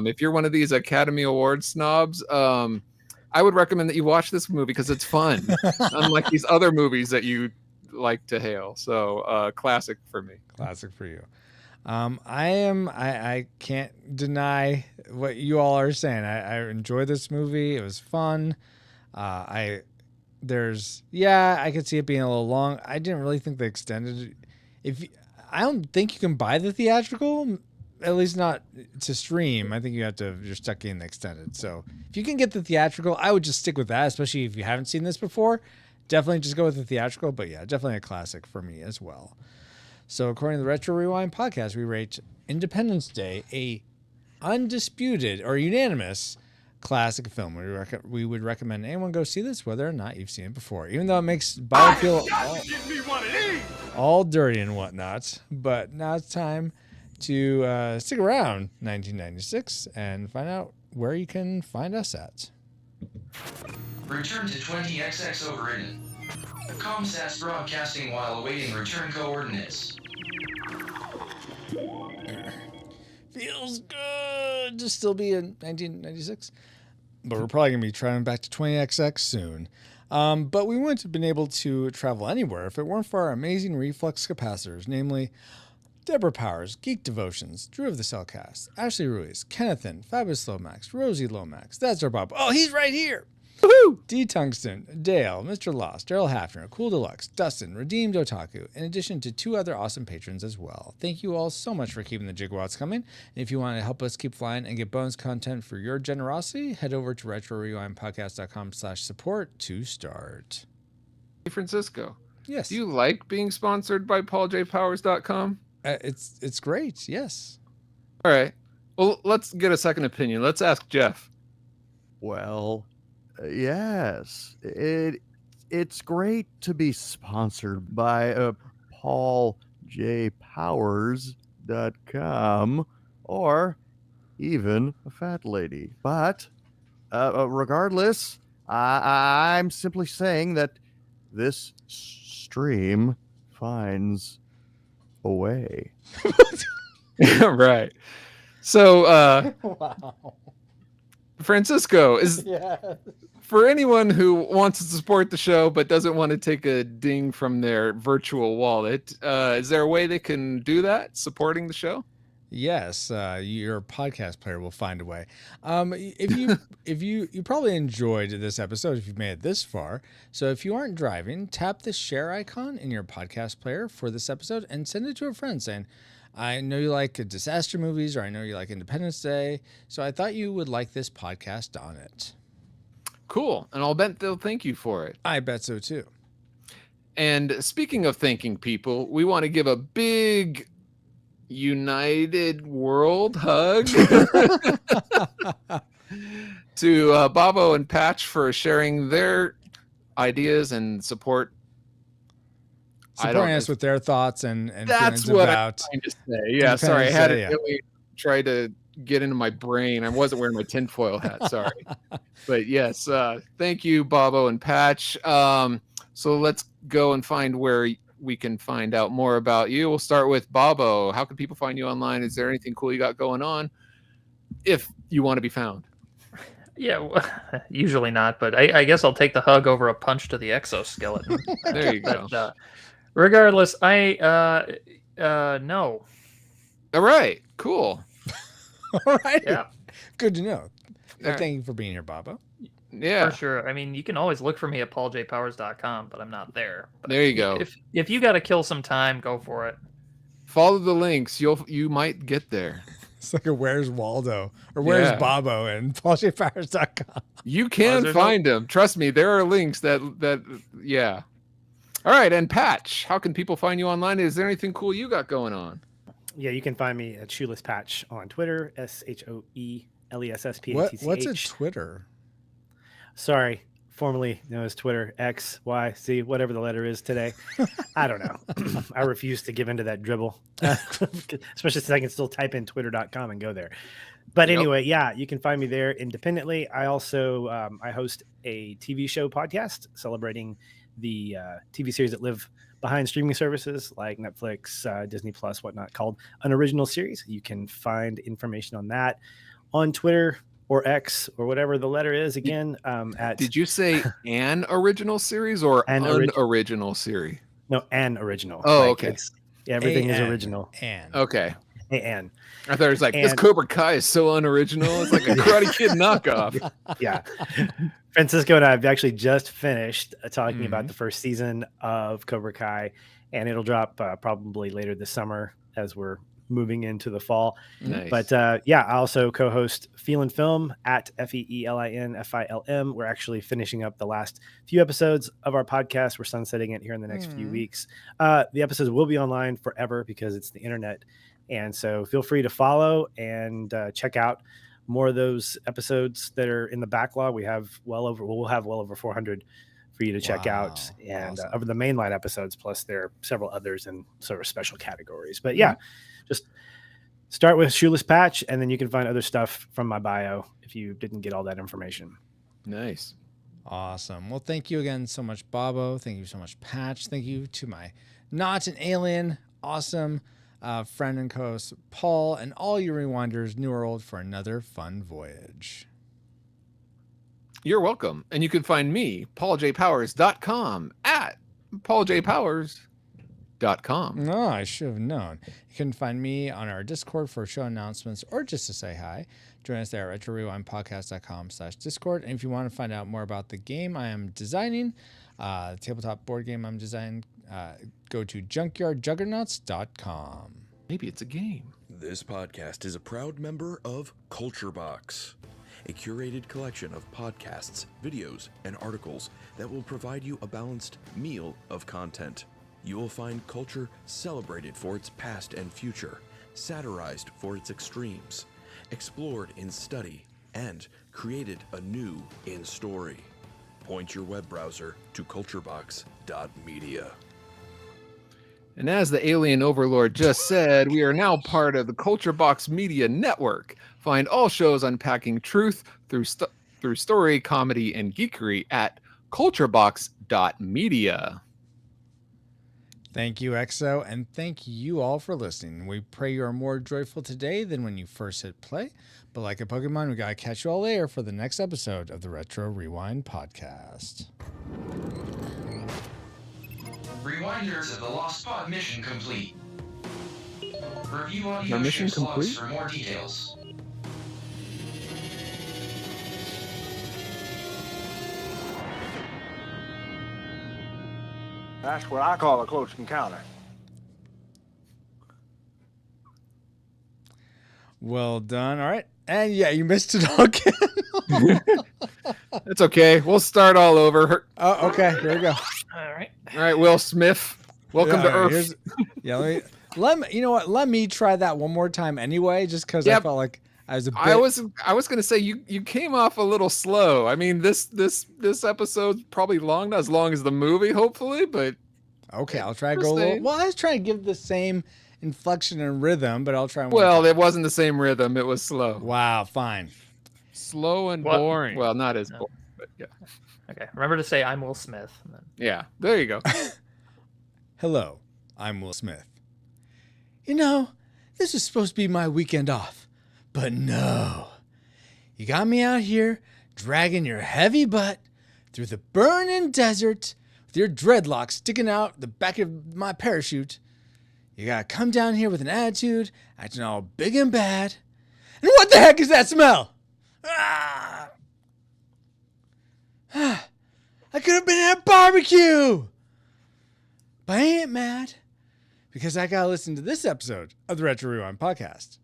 Speaker 2: If you're one of these Academy Award snobs, I would recommend that you watch this movie because it's fun, unlike these other movies that you like to hail. So classic for me.
Speaker 1: Classic for you. I can't deny what you all are saying. I enjoyed this movie. It was fun. I could see it being a little long. I didn't really think the extended. I don't think you can buy the theatrical, at least not to stream. I think you're stuck in the extended. So if you can get the theatrical, I would just stick with that, especially if you haven't seen this before. Definitely just go with the theatrical, but yeah, definitely a classic for me as well. So according to the Retro Rewind podcast, we rate Independence Day a undisputed or unanimous classic film. We would recommend anyone go see this, whether or not you've seen it before, even though it makes Bob feel.
Speaker 9: Give me one of these!
Speaker 1: all dirty and whatnot. But now it's time to stick around 1996 and find out where you can find us at.
Speaker 6: Return to 20XX overridden. Comsats broadcasting while awaiting return coordinates.
Speaker 1: Feels good to still be in 1996. But we're probably going to be traveling back to 20XX soon. But we wouldn't have been able to travel anywhere if it weren't for our amazing reflux capacitors, namely Deborah Powers, Geek Devotions, Drew of the Cellcast, Ashley Ruiz, Kennethan, Fabulous Lomax, Rosie Lomax, That's Our Bob. Oh, he's right here! Woohoo! D. Tungsten, Dale, Mr. Lost, Daryl Hafner, Cool Deluxe, Dustin, Redeemed Otaku, in addition to 2 other awesome patrons as well. Thank you all so much for keeping the gigawatts coming. And if you want to help us keep flying and get bonus content for your generosity, head over to retrorewindpodcast.com/support to start.
Speaker 2: Hey, Francisco.
Speaker 1: Yes.
Speaker 2: Do you like being sponsored by pauljpowers.com?
Speaker 1: It's great, yes.
Speaker 2: All right. Well, let's get a second opinion. Let's ask Jeff.
Speaker 11: Well, yes. It's great to be sponsored by pauljpowers.com or even a fat lady. But regardless, I'm simply saying that this stream finds a way.
Speaker 2: Right. So,
Speaker 1: Wow.
Speaker 2: Francisco, is
Speaker 1: Yeah.
Speaker 2: for anyone who wants to support the show but doesn't want to take a ding from their virtual wallet, is there a way they can do that, supporting the show?
Speaker 1: Yes, your podcast player will find a way. If you probably enjoyed this episode if you've made it this far. So if you aren't driving, tap the share icon in your podcast player for this episode and send it to a friend saying, I know you like disaster movies, or I know you like Independence Day, so I thought you would like this podcast on it.
Speaker 2: Cool, and I'll bet they'll thank you for it.
Speaker 1: I bet so too.
Speaker 2: And speaking of thanking people, we want to give a big United World hug to Bobo and Patch for sharing their ideas and supporting
Speaker 1: us with their thoughts and
Speaker 2: that's
Speaker 1: feelings
Speaker 2: what
Speaker 1: about.
Speaker 2: I'm trying to say. Yeah, sorry, I had to really try to get into my brain. I wasn't wearing my tinfoil hat. Sorry, but yes, thank you, Bobo and Patch. So let's go and find where we can find out more about you. We'll start with Bobo. How can people find you online? Is there anything cool you got going on if you want to be found?
Speaker 5: Yeah, well, usually not, but I guess I'll take the hug over a punch to the exoskeleton.
Speaker 2: There you go.
Speaker 5: But, regardless, no.
Speaker 2: All right, cool.
Speaker 1: All right.
Speaker 5: Yeah.
Speaker 1: Good to know.
Speaker 2: Right.
Speaker 1: Thank you for being here, Bobo.
Speaker 2: Yeah,
Speaker 5: For sure. I mean, you can always look for me at pauljpowers.com, but I'm not there. But
Speaker 2: there you go.
Speaker 5: If you got to kill some time, go for it.
Speaker 2: Follow the links. You might get there.
Speaker 1: It's like a Where's Waldo or Where's Bobo and pauljpowers.com.
Speaker 2: You can find them. Trust me, there are links that yeah. All right, and Patch, how can people find you online? Is there anything cool you got going on?
Speaker 7: Yeah, you can find me at Shoeless Patch on Twitter, SHOELESSPATCH.
Speaker 1: What's a Twitter?
Speaker 7: Sorry, formerly known as Twitter, X, Y, Z, whatever the letter is today. I don't know. I refuse to give into that dribble, especially since I can still type in twitter.com and go there. But anyway, yeah, you can find me there independently. I also I host a TV show podcast celebrating the TV series that live behind streaming services like Netflix, Disney Plus, whatnot, called An Original Series. You can find information on that on Twitter or X or whatever the letter is again.
Speaker 2: Did you say an original series or an original series?
Speaker 7: No, an original.
Speaker 2: Oh, okay.
Speaker 7: Everything is original.
Speaker 2: Okay.
Speaker 7: And
Speaker 2: I thought it was like, this Cobra Kai is so unoriginal. It's like a Karate Kid knockoff.
Speaker 7: Yeah. Francisco and I have actually just finished talking about the first season of Cobra Kai, and it'll drop probably later this summer as we're moving into the fall.
Speaker 2: Nice.
Speaker 7: But I also co-host Feel and Film at FEELINFILM. We're actually finishing up the last few episodes of our podcast. We're sunsetting it here in the next few weeks. The episodes will be online forever because it's the internet. And so feel free to follow and check out more of those episodes that are in the backlog. We'll have well over 400 for for you to check out,
Speaker 1: Wow,
Speaker 7: and
Speaker 1: awesome.
Speaker 7: over the mainline episodes, plus there are several others in sort of special categories. But yeah, just start with Shoeless Patch, and then you can find other stuff from my bio if you didn't get all that information.
Speaker 2: Nice.
Speaker 1: Awesome. Well, thank you again so much, Bobo. Thank you so much, Patch. Thank you to my not an alien, awesome friend and co-host, Paul, and all you rewinders, new or old, for another fun voyage.
Speaker 2: You're welcome. And you can find me, pauljpowers.com, at pauljpowers.com.
Speaker 1: No, I should have known. You can find me on our Discord for show announcements or just to say hi. Join us there at retrorewindpodcast.com/Discord. And if you want to find out more about the game I am designing, the tabletop board game I'm designing, go to junkyardjuggernauts.com.
Speaker 2: Maybe it's a game.
Speaker 12: This podcast is a proud member of Culture Box, a curated collection of podcasts, videos, and articles that will provide you a balanced meal of content. You will find culture celebrated for its past and future, satirized for its extremes, explored in study, and created anew in story. Point your web browser to culturebox.media.
Speaker 2: And as the alien overlord just said, we are now part of the Culture Box Media Network. Find all shows unpacking truth through story, comedy, and geekery at culturebox.media.
Speaker 1: Thank you, EXO, and thank you all for listening. We pray you are more joyful today than when you first hit play. But like a Pokemon, we gotta catch you all later for the next episode of the Retro Rewind Podcast.
Speaker 6: Rewinders of the Lost Pod mission complete. Review
Speaker 2: Our
Speaker 6: audio
Speaker 2: mission
Speaker 6: ship logs
Speaker 2: complete?
Speaker 6: for more details.
Speaker 9: That's what I call a close encounter.
Speaker 1: Well done. All right. And yeah, you missed it all again.
Speaker 2: It's okay. We'll start all over.
Speaker 1: Oh, okay. Here we go.
Speaker 5: All right.
Speaker 2: All right, Will Smith. Welcome to
Speaker 1: All right,
Speaker 2: Earth.
Speaker 1: Yeah, let me. You know what? Let me try that one more time anyway, just because I felt like I was a bit.
Speaker 2: I was gonna say you came off a little slow. I mean, this episode's probably not as long as the movie, hopefully, but
Speaker 1: okay. I'll try to go a little. Well, I was trying to give the same inflection and rhythm, but I'll try.
Speaker 2: Well, it wasn't the same rhythm. It was slow.
Speaker 1: Wow. Fine.
Speaker 2: Slow and
Speaker 5: What?
Speaker 2: boring. Well, not as boring, but yeah.
Speaker 5: Okay. Remember to say I'm Will Smith. And then...
Speaker 2: Yeah. There you go.
Speaker 1: Hello, I'm Will Smith. You know, this is supposed to be my weekend off, but no. You got me out here dragging your heavy butt through the burning desert with your dreadlocks sticking out the back of my parachute. You gotta come down here with an attitude, acting all big and bad. And what the heck is that smell? Ah! I could have been at a barbecue! But I ain't mad because I gotta listen to this episode of the Retro Rewind Podcast.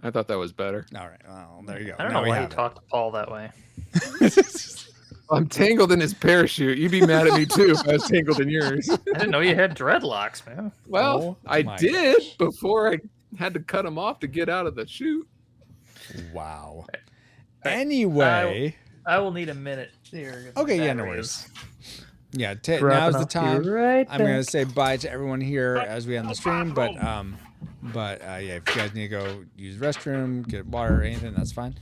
Speaker 2: I thought that was better.
Speaker 1: All right, well, there you go.
Speaker 5: I don't
Speaker 1: Now
Speaker 5: know
Speaker 1: we
Speaker 5: why you
Speaker 1: have it.
Speaker 5: talked to Paul that way.
Speaker 2: I'm tangled in his parachute. You'd be mad at me too if I was tangled in yours.
Speaker 5: I didn't know you had dreadlocks, man.
Speaker 2: Well,
Speaker 1: Oh
Speaker 2: I
Speaker 1: my
Speaker 2: did before I had to cut him off to get out of the chute.
Speaker 1: Wow.
Speaker 5: Right.
Speaker 1: Anyway.
Speaker 5: I will need a minute here.
Speaker 1: Okay, yeah, no worries. Yeah, now's the time.
Speaker 5: Right
Speaker 1: I'm gonna say bye to everyone here as we end the stream, but yeah, if you guys need to go use the restroom, get water or anything, that's fine.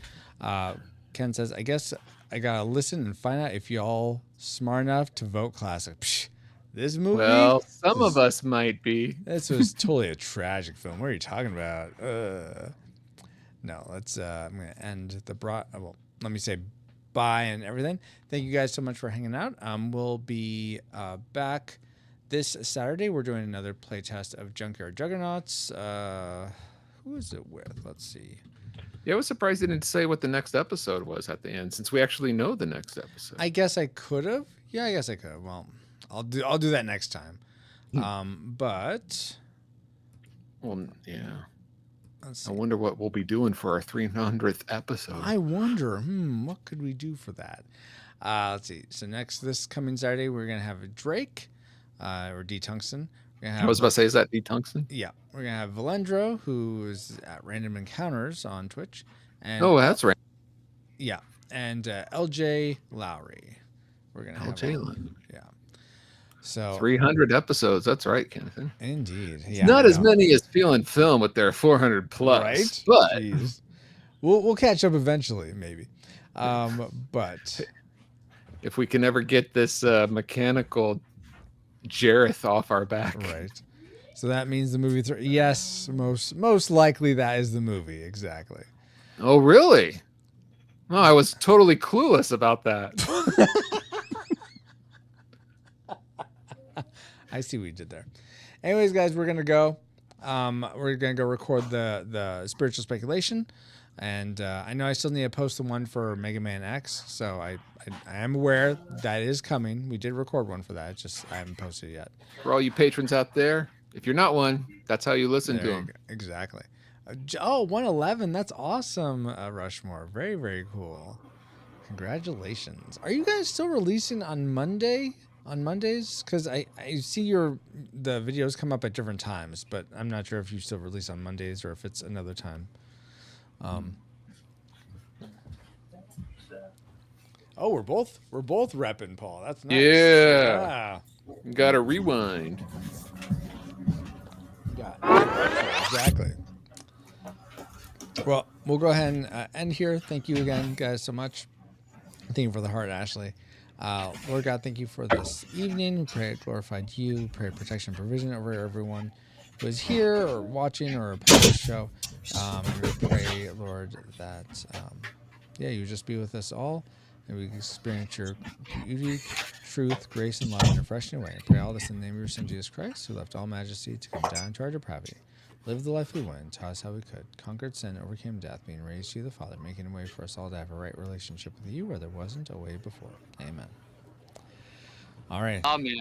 Speaker 1: Ken says, I guess I gotta listen and find out if y'all smart enough to vote classic. Psh, this movie.
Speaker 2: Well, some of us might be.
Speaker 1: This was totally a tragic film. What are you talking about? No, let's. I'm gonna end the well, let me say bye and everything. Thank you guys so much for hanging out. We'll be back this Saturday. We're doing another playtest of Junkyard Juggernauts. Who is it with? Let's see.
Speaker 2: Yeah, I was surprised they didn't say what the next episode was at the end, since we actually know the next episode.
Speaker 1: I guess I could have. Yeah, I guess I could have. Well, I'll do that next time. But
Speaker 2: well, yeah.
Speaker 1: Let's see.
Speaker 2: I wonder what we'll be doing for our 300th episode.
Speaker 1: I wonder, what could we do for that? Let's see. So this coming Saturday, we're going to have a Drake, or D. Tungsten.
Speaker 2: I was about to say, is that D. Tungsten?
Speaker 1: Yeah. We're going to have Valendro, who is at Random Encounters on Twitch. And,
Speaker 2: oh, that's right.
Speaker 1: Yeah. And LJ Lowry. We're gonna
Speaker 2: Oh,
Speaker 1: have
Speaker 2: Jalen.
Speaker 1: yeah. So
Speaker 2: 300 episodes. That's right, Kenneth.
Speaker 1: indeed,
Speaker 2: It's
Speaker 1: yeah.
Speaker 2: not
Speaker 1: I
Speaker 2: as
Speaker 1: know.
Speaker 2: many as Feeling Film with their 400 plus,
Speaker 1: right?
Speaker 2: but
Speaker 1: Jeez. We'll catch up eventually, maybe. But
Speaker 2: if we can ever get this mechanical Jareth off our back,
Speaker 1: right. So that means the movie. Yes, most likely that is the movie. Exactly.
Speaker 2: Oh, really? Oh, I was totally clueless about that.
Speaker 1: I see what you did there. Anyways, guys, we're gonna go. We're gonna go record the spiritual speculation, and I know I still need to post the one for Mega Man X. So I am aware that is coming. We did record one for that. Just I haven't posted it yet.
Speaker 2: For all you patrons out there, if you're not one, that's how you listen to
Speaker 1: There you
Speaker 2: them.
Speaker 1: go. Exactly. 111. That's awesome, Rushmore. Very, very cool. Congratulations. Are you guys still releasing on Monday? On Mondays? Because I see the videos come up at different times, but I'm not sure if you still release on Mondays or if it's another time. Oh, we're both repping, Paul. That's nice.
Speaker 2: Yeah. Got to rewind.
Speaker 1: Exactly. Well, we'll go ahead and end here. Thank you again, guys, so much. Thank you for the heart, Ashley. Lord God, thank you for this evening. We pray it glorified you. We pray protection and provision over everyone who is here or watching or a part of the show. And we pray, Lord, that you just be with us all and we experience your beauty, truth, grace, and love in a fresh new way. I pray all this in the name of your Son, Jesus Christ, who left all majesty to come down to our depravity. Lived the life we wanted, taught us how we could, conquered sin, overcame death, being raised to you, the Father, making a way for us all to have a right relationship with you where there wasn't a way before. Amen. All right.
Speaker 2: Amen.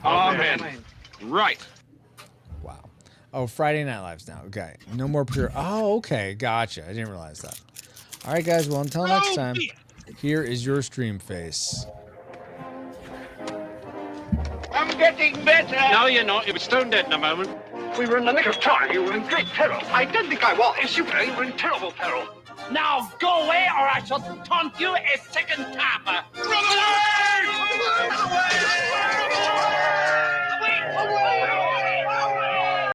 Speaker 2: Amen. Right.
Speaker 1: Wow. Oh, Friday Night Lives now. Okay. No more pure. Oh, okay. Gotcha. I didn't realize that. All right, guys. Well, until next time, here is your stream face.
Speaker 13: I'm getting better. No, you're not. You'll be stone dead in a moment. We were in the nick of time. You were in great peril. I didn't think I was. You were in terrible peril. Now go away, or I shall taunt you a second time. Run away! Run away!